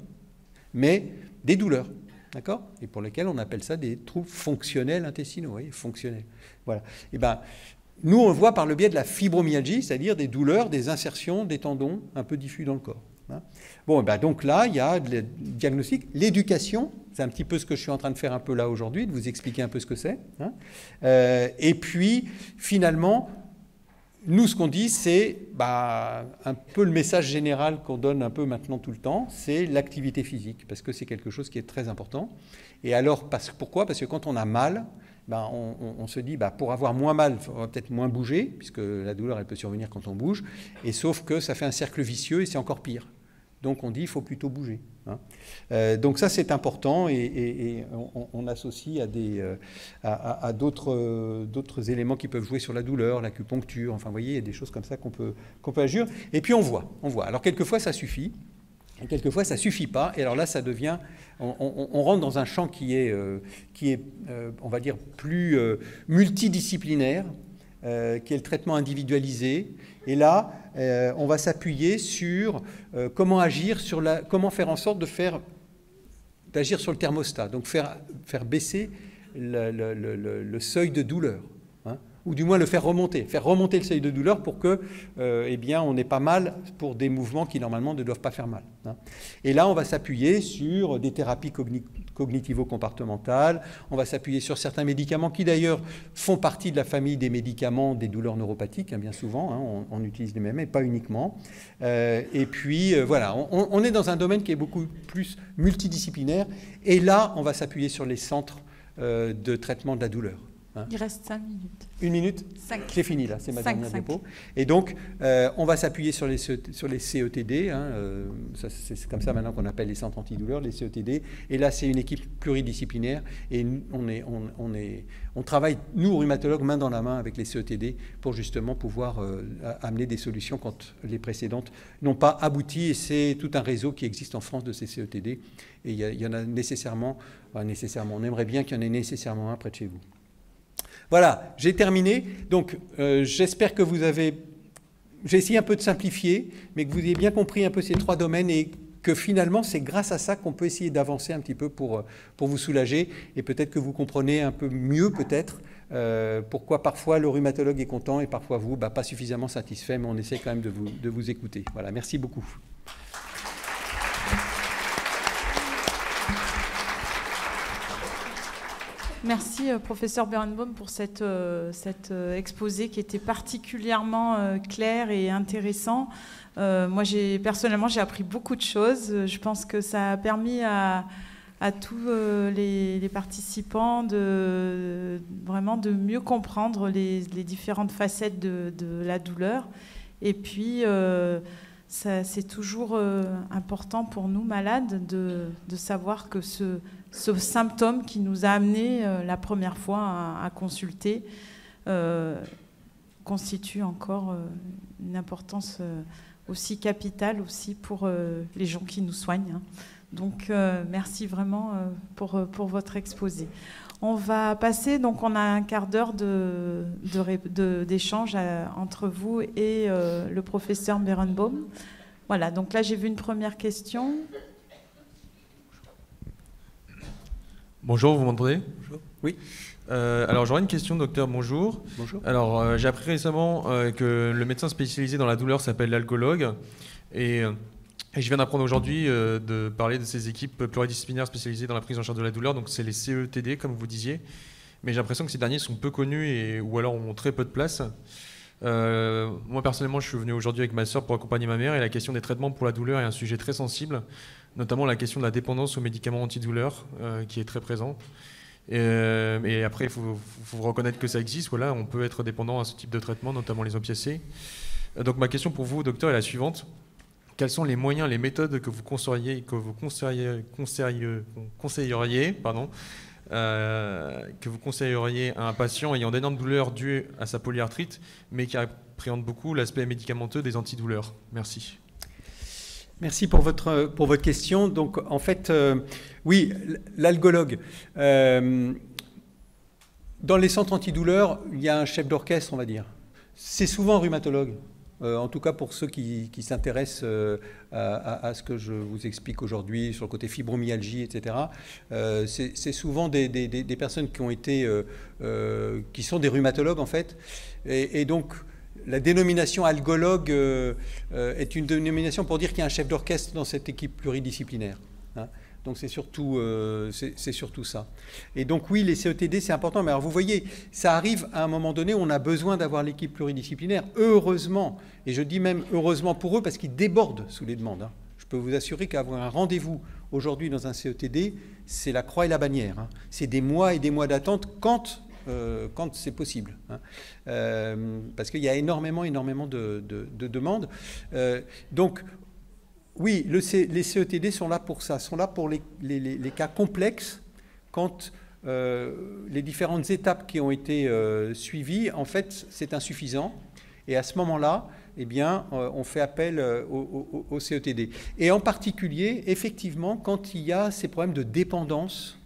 mais des douleurs. D'accord ? Et pour lesquels on appelle ça des troubles fonctionnels intestinaux, vous voyez, fonctionnels. Voilà. Et ben, nous, on le voit par le biais de la fibromyalgie, c'est-à-dire des douleurs, des insertions, des tendons un peu diffus dans le corps. Hein. Bon, et ben donc là, il y a le diagnostic, l'éducation, c'est un petit peu ce que je suis en train de faire un peu là aujourd'hui, de vous expliquer un peu ce que c'est. Hein. Et puis, finalement, nous, ce qu'on dit, c'est un peu le message général qu'on donne un peu maintenant tout le temps, c'est l'activité physique, parce que c'est quelque chose qui est très important. Et alors, pourquoi ? Parce que quand on a mal, on se dit, pour avoir moins mal, il faudra peut-être moins bouger, puisque la douleur, elle peut survenir quand on bouge, et sauf que ça fait un cercle vicieux et c'est encore pire. Donc on dit il faut plutôt bouger. Hein. Donc ça c'est important et on associe à d'autres éléments qui peuvent jouer sur la douleur, l'acupuncture, enfin vous voyez, il y a des choses comme ça qu'on peut agir. Et puis on voit. Alors quelquefois ça suffit, et quelquefois ça suffit pas, et alors là ça devient, on rentre dans un champ qui est on va dire, plus multidisciplinaire, qui est le traitement individualisé. Et là, on va s'appuyer sur comment agir, comment faire en sorte d'agir sur le thermostat, donc faire baisser le seuil de douleur, hein, ou du moins le faire remonter le seuil de douleur pour que, on n'ait pas mal pour des mouvements qui normalement ne doivent pas faire mal. Hein. Et là, on va s'appuyer sur des thérapies cognitivo-comportementales, on va s'appuyer sur certains médicaments qui d'ailleurs font partie de la famille des médicaments des douleurs neuropathiques, hein, bien souvent, hein, on utilise les mêmes, mais pas uniquement. Et puis voilà, on est dans un domaine qui est beaucoup plus multidisciplinaire, et là, on va s'appuyer sur les centres de traitement de la douleur. Hein. Il reste 5 minutes. 1 minute ? 5. J'ai fini là, c'est ma dernière diapo. Et donc, on va s'appuyer sur les CETD. Hein, c'est comme ça maintenant qu'on appelle les centres antidouleurs, les CETD. Et là, c'est une équipe pluridisciplinaire. Et on travaille, nous, rhumatologues, main dans la main avec les CETD pour justement pouvoir amener des solutions quand les précédentes n'ont pas abouti. Et c'est tout un réseau qui existe en France de ces CETD. Et il y en a nécessairement, on aimerait bien qu'il y en ait nécessairement un près de chez vous. Voilà, j'ai terminé. Donc, j'espère que vous avez... J'ai essayé un peu de simplifier, mais que vous ayez bien compris un peu ces 3 domaines et que finalement, c'est grâce à ça qu'on peut essayer d'avancer un petit peu pour vous soulager et peut-être que vous comprenez un peu mieux, peut-être, pourquoi parfois le rhumatologue est content et parfois vous, pas suffisamment satisfait, mais on essaie quand même de vous écouter. Voilà, merci beaucoup. Merci, professeur Berenbaum, pour cet exposé qui était particulièrement clair et intéressant. Moi, personnellement, j'ai appris beaucoup de choses. Je pense que ça a permis à tous les participants vraiment de mieux comprendre les différentes facettes de la douleur. Et puis, c'est toujours important pour nous, malades, de savoir que ce symptôme qui nous a amenés la première fois à consulter constitue encore une importance aussi capitale aussi pour les gens qui nous soignent. Hein. Donc merci vraiment pour votre exposé. On va passer, donc on a un quart d'heure d'échange entre vous et le professeur Berenbaum. Voilà, donc là j'ai vu une première question. Bonjour, vous m'entendez ? Bonjour. Oui. Alors j'aurais une question, docteur, bonjour. Bonjour. Alors j'ai appris récemment que le médecin spécialisé dans la douleur s'appelle l'algologue et je viens d'apprendre aujourd'hui de parler de ces équipes pluridisciplinaires spécialisées dans la prise en charge de la douleur, donc c'est les CETD comme vous disiez, mais j'ai l'impression que ces derniers sont peu connus ou alors ont très peu de place. Moi personnellement je suis venu aujourd'hui avec ma sœur pour accompagner ma mère et la question des traitements pour la douleur est un sujet très sensible, notamment la question de la dépendance aux médicaments antidouleurs qui est très présente. Et après, il faut reconnaître que ça existe. Voilà, on peut être dépendant à ce type de traitement, notamment les opiacés. Donc ma question pour vous, docteur, est la suivante. Quels sont les moyens, les méthodes que vous conseilleriez que vous conseilleriez à un patient ayant d'énormes douleurs dues à sa polyarthrite, mais qui appréhende beaucoup l'aspect médicamenteux des antidouleurs? Merci. Merci pour votre question. Donc, en fait, oui, l'algologue. Dans les centres antidouleurs, il y a un chef d'orchestre, on va dire. C'est souvent un rhumatologue. En tout cas pour ceux qui s'intéressent à ce que je vous explique aujourd'hui sur le côté fibromyalgie, etc. C'est souvent des personnes qui ont été, qui sont des rhumatologues en fait. Et donc la dénomination algologue est une dénomination pour dire qu'il y a un chef d'orchestre dans cette équipe pluridisciplinaire. Hein. Donc c'est surtout ça. Et donc oui, les CETD, c'est important. Mais alors vous voyez, ça arrive à un moment donné où on a besoin d'avoir l'équipe pluridisciplinaire. Heureusement, et je dis même heureusement pour eux, parce qu'ils débordent sous les demandes. Hein. Je peux vous assurer qu'avoir un rendez-vous aujourd'hui dans un CETD, c'est la croix et la bannière. Hein. C'est des mois et des mois d'attente quand c'est possible. Hein. Parce qu'il y a énormément de demandes. Donc, oui, les CETD sont là pour ça, sont là pour les cas complexes, quand les différentes étapes qui ont été suivies, en fait, c'est insuffisant. Et à ce moment-là, eh bien, on fait appel au CETD. Et en particulier, effectivement, quand il y a ces problèmes de dépendance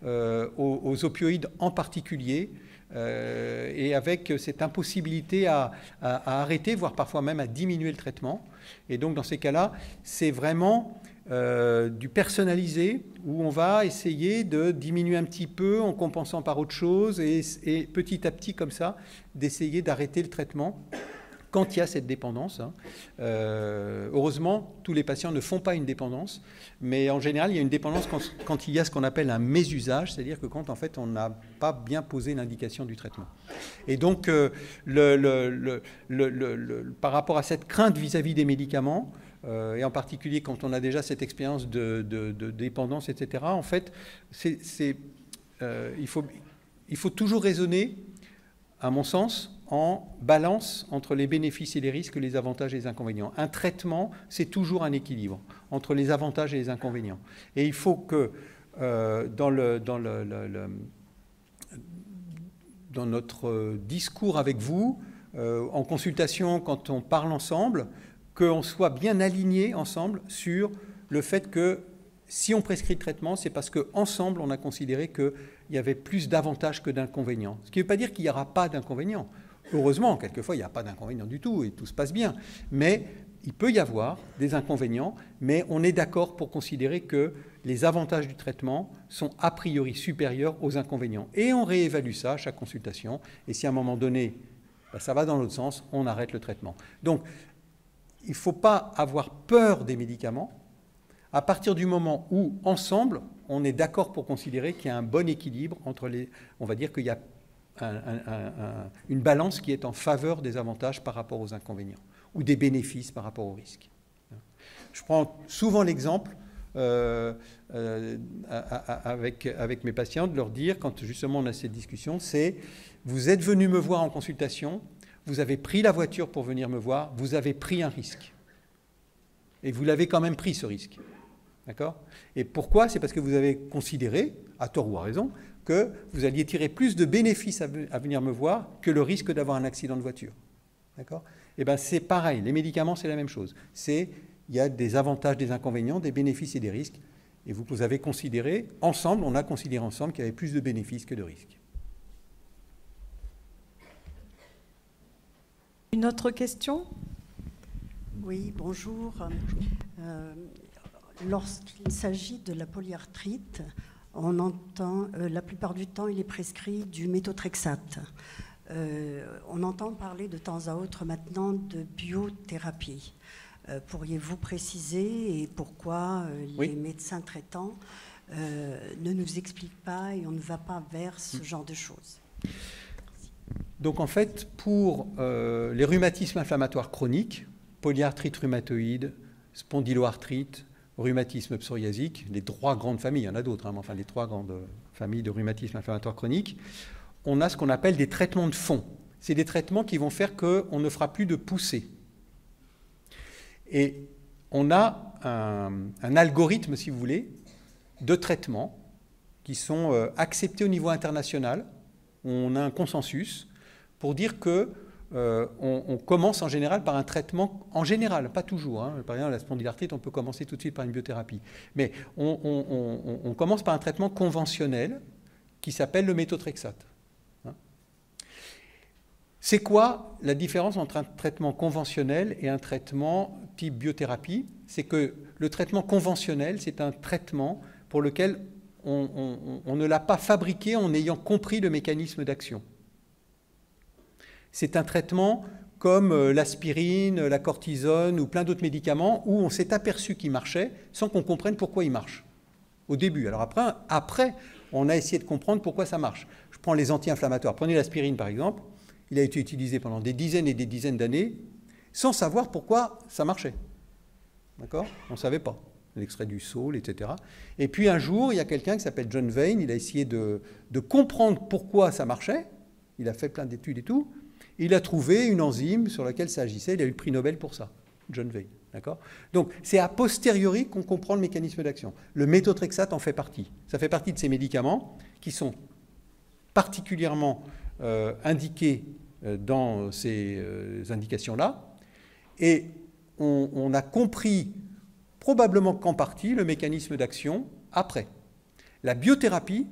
aux opioïdes en particulier, et avec cette impossibilité à arrêter, voire parfois même à diminuer le traitement. Et donc dans ces cas-là, c'est vraiment du personnalisé où on va essayer de diminuer un petit peu en compensant par autre chose et petit à petit comme ça, d'essayer d'arrêter le traitement quand il y a cette dépendance. Hein. Heureusement, tous les patients ne font pas une dépendance, mais en général, il y a une dépendance quand il y a ce qu'on appelle un mésusage, c'est-à-dire que quand en fait on n'a pas bien posé l'indication du traitement. Et donc, par rapport à cette crainte vis-à-vis des médicaments, et en particulier quand on a déjà cette expérience de dépendance, etc., en fait, il faut toujours raisonner, à mon sens, en balance entre les bénéfices et les risques, les avantages et les inconvénients. Un traitement, c'est toujours un équilibre entre les avantages et les inconvénients. Et il faut que dans notre discours avec vous, en consultation, quand on parle ensemble, qu'on soit bien alignés ensemble sur le fait que si on prescrit le traitement, c'est parce qu'ensemble, on a considéré qu'il y avait plus d'avantages que d'inconvénients. Ce qui ne veut pas dire qu'il n'y aura pas d'inconvénients. Heureusement, quelquefois, il n'y a pas d'inconvénients du tout et tout se passe bien. Mais il peut y avoir des inconvénients, mais on est d'accord pour considérer que les avantages du traitement sont a priori supérieurs aux inconvénients. Et on réévalue ça à chaque consultation. Et si à un moment donné, ça va dans l'autre sens, on arrête le traitement. Donc, il ne faut pas avoir peur des médicaments à partir du moment où, ensemble, on est d'accord pour considérer qu'il y a un bon équilibre entre les... On va dire qu'il y a une balance qui est en faveur des avantages par rapport aux inconvénients ou des bénéfices par rapport aux risques. Je prends souvent l'exemple avec mes patients de leur dire, quand justement on a cette discussion, c'est vous êtes venu me voir en consultation, vous avez pris la voiture pour venir me voir, vous avez pris un risque. Et vous l'avez quand même pris ce risque. D'accord ? Et pourquoi ? C'est parce que vous avez considéré, à tort ou à raison, que vous alliez tirer plus de bénéfices à venir me voir que le risque d'avoir un accident de voiture. D'accord ? Eh bien, c'est pareil. Les médicaments, c'est la même chose. Il y a des avantages, des inconvénients, des bénéfices et des risques. Et vous avez considéré, ensemble, on a considéré ensemble qu'il y avait plus de bénéfices que de risques. Une autre question ? Oui, bonjour. Lorsqu'il s'agit de la polyarthrite, on entend, la plupart du temps, il est prescrit du méthotrexate. On entend parler de temps à autre maintenant de biothérapie. Pourriez-vous préciser et pourquoi les médecins traitants ne nous expliquent pas et on ne va pas vers ce genre de choses? Donc en fait, pour les rhumatismes inflammatoires chroniques, polyarthrite rhumatoïde, spondyloarthrite, rhumatisme psoriasique, les trois grandes familles, il y en a d'autres, mais enfin les trois grandes familles de rhumatisme inflammatoire chronique, on a ce qu'on appelle des traitements de fond. C'est des traitements qui vont faire qu'on ne fera plus de poussée. Et on a un algorithme, si vous voulez, de traitement qui sont acceptés au niveau international. On a un consensus pour dire que on commence en général par un traitement, en général, pas toujours. Hein. Par exemple, la spondylarthrite, on peut commencer tout de suite par une biothérapie. Mais on commence par un traitement conventionnel qui s'appelle le méthotrexate. Hein. C'est quoi la différence entre un traitement conventionnel et un traitement type biothérapie? C'est que le traitement conventionnel, c'est un traitement pour lequel on ne l'a pas fabriqué en ayant compris le mécanisme d'action. C'est un traitement comme l'aspirine, la cortisone ou plein d'autres médicaments où on s'est aperçu qu'il marchait sans qu'on comprenne pourquoi il marche au début. Alors après, on a essayé de comprendre pourquoi ça marche. Je prends les anti-inflammatoires. Prenez l'aspirine par exemple. Il a été utilisé pendant des dizaines et des dizaines d'années sans savoir pourquoi ça marchait. D'accord? On ne savait pas. L'extrait du saule, etc. Et puis un jour, il y a quelqu'un qui s'appelle John Vane. Il a essayé de comprendre pourquoi ça marchait. Il a fait plein d'études et tout. Il a trouvé une enzyme sur laquelle ça agissait. Il a eu le prix Nobel pour ça, John Vane. D'accord ? Donc, c'est a posteriori qu'on comprend le mécanisme d'action. Le méthotrexate en fait partie. Ça fait partie de ces médicaments qui sont particulièrement indiqués dans ces indications-là. Et on a compris, probablement qu'en partie, le mécanisme d'action après. La biothérapie,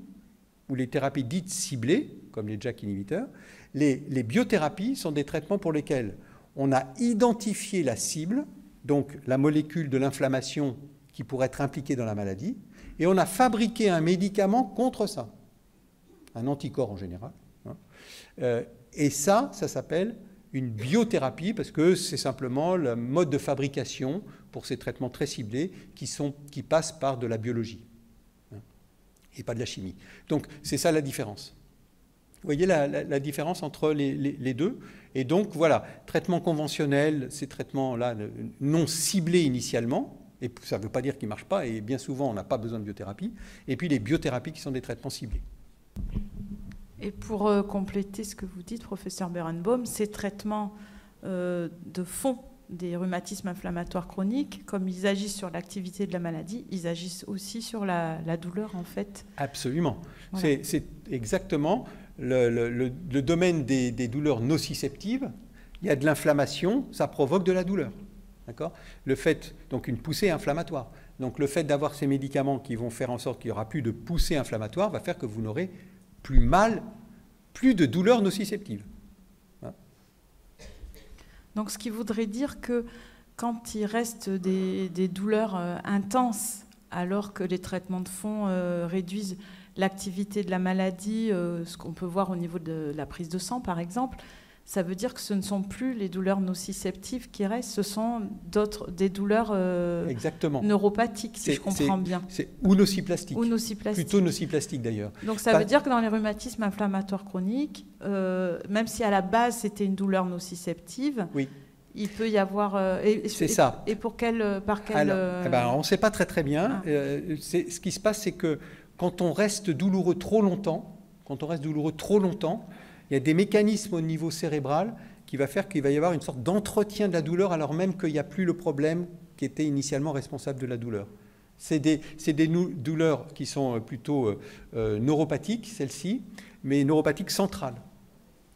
ou les thérapies dites ciblées, comme les JAK inhibiteurs, les biothérapies sont des traitements pour lesquels on a identifié la cible, donc la molécule de l'inflammation qui pourrait être impliquée dans la maladie, et on a fabriqué un médicament contre ça, un anticorps en général. Hein. Et ça s'appelle une biothérapie parce que c'est simplement le mode de fabrication pour ces traitements très ciblés qui passent par de la biologie hein, et pas de la chimie. Donc c'est ça la différence. Vous voyez la différence entre les deux. Et donc, voilà, traitement conventionnel, ces traitements-là non ciblés initialement, et ça ne veut pas dire qu'ils ne marchent pas, et bien souvent, on n'a pas besoin de biothérapie. Et puis les biothérapies qui sont des traitements ciblés. Et pour compléter ce que vous dites, professeur Berenbaum, ces traitements de fond des rhumatismes inflammatoires chroniques, comme ils agissent sur l'activité de la maladie, ils agissent aussi sur la douleur, en fait. Absolument. Voilà. C'est exactement... Le domaine des douleurs nociceptives, il y a de l'inflammation, ça provoque de la douleur. D'accord ? Le fait, donc une poussée inflammatoire. Donc le fait d'avoir ces médicaments qui vont faire en sorte qu'il n'y aura plus de poussée inflammatoire va faire que vous n'aurez plus mal, plus de douleurs nociceptives. Hein ? Donc ce qui voudrait dire que quand il reste des douleurs intenses, alors que les traitements de fond réduisent l'activité de la maladie, ce qu'on peut voir au niveau de la prise de sang, par exemple, ça veut dire que ce ne sont plus les douleurs nociceptives qui restent, ce sont des douleurs neuropathiques, si je comprends bien. Ou nociplastiques. Plutôt nociplastiques, d'ailleurs. Donc ça veut dire que dans les rhumatismes inflammatoires chroniques, même si à la base c'était une douleur nociceptive, oui. Il peut y avoir... c'est ça. Et par quel... Alors, on ne sait pas très bien. Ce qui se passe, c'est que quand on reste douloureux trop longtemps, il y a des mécanismes au niveau cérébral qui va faire qu'il va y avoir une sorte d'entretien de la douleur alors même qu'il n'y a plus le problème qui était initialement responsable de la douleur. C'est des douleurs qui sont plutôt neuropathiques, celles-ci, mais neuropathiques centrales.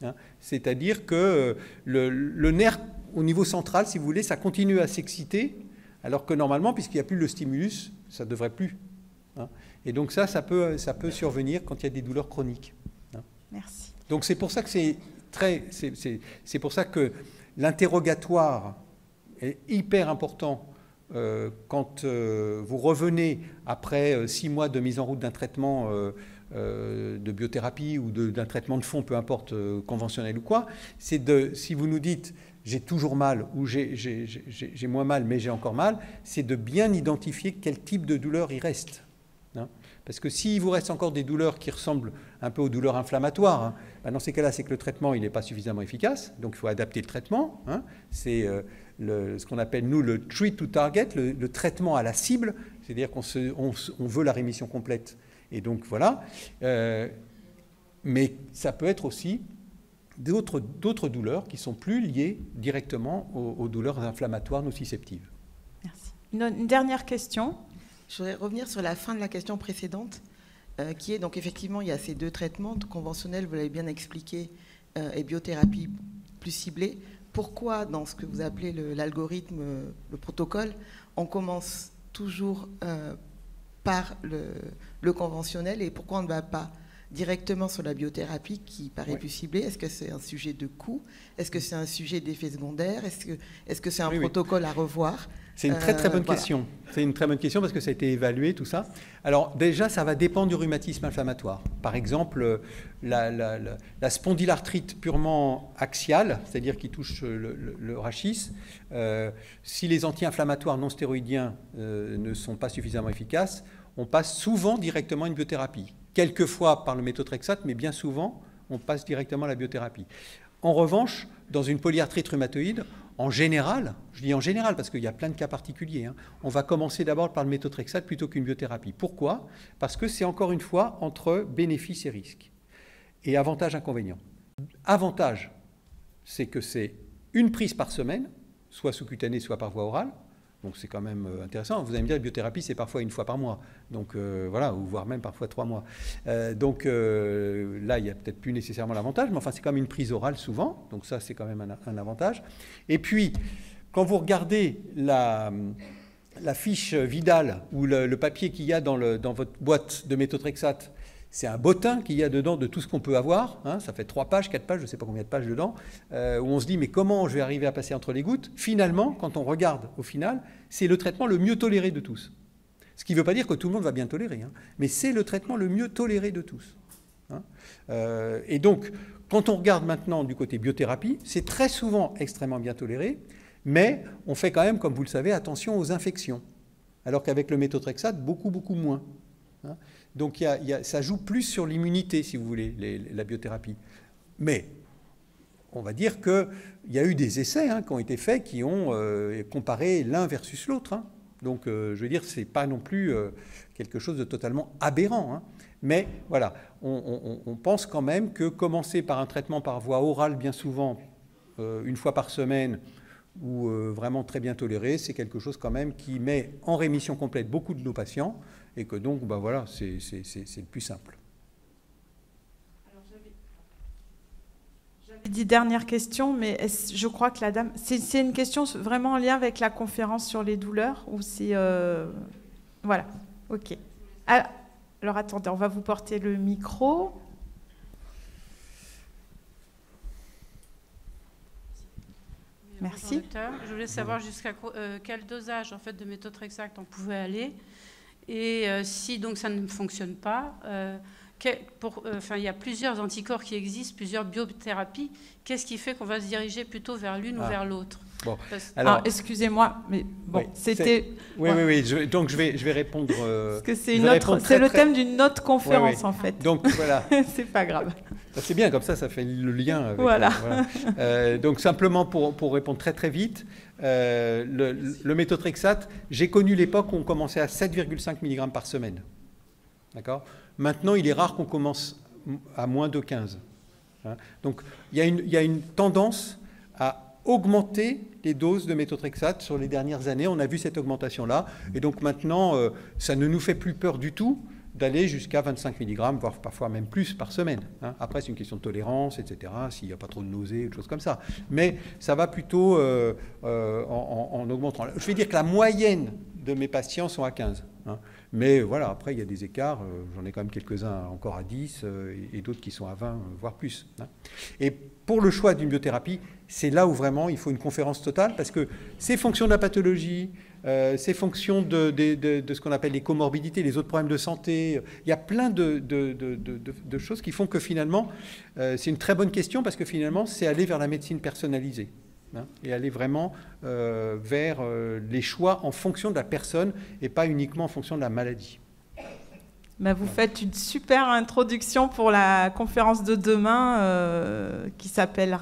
Hein. C'est-à-dire que le nerf au niveau central, si vous voulez, ça continue à s'exciter alors que normalement, puisqu'il n'y a plus le stimulus, ça ne devrait plus. Hein. Et donc ça peut survenir quand il y a des douleurs chroniques. Hein. Merci. Donc c'est pour ça que c'est pour ça que l'interrogatoire est hyper important quand vous revenez après 6 mois de mise en route d'un traitement de biothérapie ou d'un traitement de fond, peu importe, conventionnel ou quoi. Si vous nous dites j'ai toujours mal ou j'ai moins mal mais j'ai encore mal, c'est de bien identifier quel type de douleur il reste. Hein. Parce que s'il vous reste encore des douleurs qui ressemblent un peu aux douleurs inflammatoires, hein, ben dans ces cas-là, c'est que le traitement il n'est pas suffisamment efficace, donc il faut adapter le traitement. Hein. C'est ce qu'on appelle, nous, le treat to target, le traitement à la cible, c'est-à-dire qu'on veut la rémission complète. Et donc voilà. Mais ça peut être aussi d'autres douleurs qui sont plus liées directement aux douleurs inflammatoires nociceptives. Merci. Une dernière question. Je voudrais revenir sur la fin de la question précédente. qui est donc effectivement, il y a ces deux traitements, conventionnels, vous l'avez bien expliqué, et biothérapie plus ciblée. Pourquoi, dans ce que vous appelez l'algorithme, le protocole, on commence toujours par le conventionnel, et pourquoi on ne va pas directement sur la biothérapie qui paraît plus ciblée? Est-ce que c'est un sujet de coût? Est-ce que c'est un sujet d'effet secondaire? Est-ce que c'est un protocole à revoir? C'est une très bonne question. C'est une très bonne question parce que ça a été évalué, tout ça. Alors déjà, ça va dépendre du rhumatisme inflammatoire. Par exemple, la spondylarthrite purement axiale, c'est-à-dire qui touche le rachis, si les anti-inflammatoires non stéroïdiens ne sont pas suffisamment efficaces, on passe souvent directement à une biothérapie. Quelquefois par le méthotrexate, mais bien souvent, on passe directement à la biothérapie. En revanche, dans une polyarthrite rhumatoïde, en général, je dis en général parce qu'il y a plein de cas particuliers, hein, on va commencer d'abord par le méthotrexate plutôt qu'une biothérapie. Pourquoi? Parce que c'est encore une fois entre bénéfices et risques. Et avantage, inconvénient. Avantage, c'est que c'est une prise par semaine, soit sous-cutanée, soit par voie orale. Donc c'est quand même intéressant. Vous allez me dire, la biothérapie, c'est parfois une fois par mois. Donc voilà, ou voire même parfois 3 mois. Donc là, il n'y a peut-être plus nécessairement l'avantage, mais enfin, c'est quand même une prise orale souvent. Donc ça, c'est quand même un avantage. Et puis, quand vous regardez la fiche Vidal ou le papier qu'il y a dans votre boîte de méthotrexate, c'est un bottin qu'il y a dedans de tout ce qu'on peut avoir. Hein, ça fait 3 pages, 4 pages, je ne sais pas combien de pages dedans, où on se dit, mais comment je vais arriver à passer entre les gouttes? Finalement, quand on regarde au final, c'est le traitement le mieux toléré de tous. Ce qui ne veut pas dire que tout le monde va bien tolérer, hein, mais c'est le traitement le mieux toléré de tous. Hein. Et donc, quand on regarde maintenant du côté biothérapie, c'est très souvent extrêmement bien toléré, mais on fait quand même, comme vous le savez, attention aux infections, alors qu'avec le méthotrexate, beaucoup moins. Hein. Donc ça joue plus sur l'immunité, si vous voulez, la biothérapie. Mais on va dire qu'il y a eu des essais qui ont été faits qui ont comparé l'un versus l'autre. Hein. Donc je veux dire, ce n'est pas non plus quelque chose de totalement aberrant. Hein. Mais voilà, on pense quand même que commencer par un traitement par voie orale, bien souvent, une fois par semaine, ou vraiment très bien toléré, c'est quelque chose quand même qui met en rémission complète beaucoup de nos patients, et que donc, ben voilà, c'est le plus simple. J'avais dit dernière question, mais je crois que la dame... C'est une question vraiment en lien avec la conférence sur les douleurs, ou c'est... Voilà, ok. Alors attendez, on va vous porter le micro. Merci. Docteur, je voulais savoir jusqu'à quel dosage en fait, de méthotrexate on pouvait aller. Et si donc ça ne fonctionne pas, il y a plusieurs anticorps qui existent, plusieurs biothérapies. Qu'est-ce qui fait qu'on va se diriger plutôt vers l'une ou vers l'autre? Bon. Alors, excusez-moi, mais bon, c'était... Oui. Donc je vais répondre... Parce que c'est le thème d'une autre conférence, en fait. Donc voilà. C'est pas grave. C'est bien, comme ça fait le lien avec... Voilà. Donc simplement pour répondre très vite, le méthotrexate, j'ai connu l'époque où on commençait à 7,5 mg par semaine. D'accord ? Maintenant, il est rare qu'on commence à moins de 15. Hein. Donc il y a une tendance à augmenter les doses de méthotrexate sur les dernières années. On a vu cette augmentation-là. Et donc maintenant, ça ne nous fait plus peur du tout d'aller jusqu'à 25 mg, voire parfois même plus par semaine. Hein. Après, c'est une question de tolérance, etc., s'il n'y a pas trop de nausées, ou des choses comme ça. Mais ça va plutôt en augmentant. Je vais dire que la moyenne de mes patients sont à 15. Hein. Mais voilà, après, il y a des écarts. J'en ai quand même quelques-uns encore à 10 et d'autres qui sont à 20, voire plus. Hein. Et pour le choix d'une biothérapie, c'est là où vraiment il faut une conférence totale parce que c'est fonction de la pathologie, c'est fonction de ce qu'on appelle les comorbidités, les autres problèmes de santé. Il y a plein de choses qui font que finalement, c'est une très bonne question parce que finalement, c'est aller vers la médecine personnalisée. Hein, et aller vraiment vers les choix en fonction de la personne et pas uniquement en fonction de la maladie. Bah, vous faites une super introduction pour la conférence de demain qui s'appelle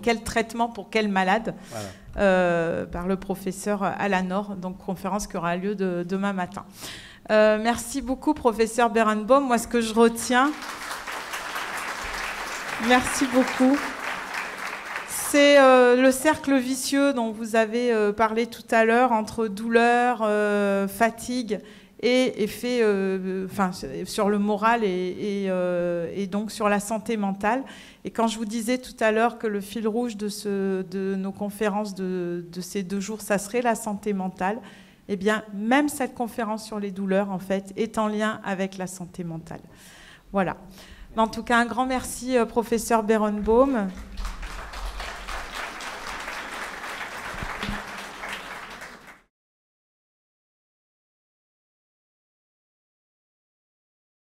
Quel traitement pour quel malade voilà. Par le professeur Alanor, donc conférence qui aura lieu demain matin. Merci beaucoup professeur Berenbaum. Moi ce que je retiens, merci beaucoup. C'est le cercle vicieux dont vous avez parlé tout à l'heure entre douleur, fatigue et effet sur le moral et donc sur la santé mentale. Et quand je vous disais tout à l'heure que le fil rouge de nos conférences de ces 2 jours, ça serait la santé mentale, eh bien, même cette conférence sur les douleurs, en fait, est en lien avec la santé mentale. Voilà. En tout cas, un grand merci, professeur Berenbaum.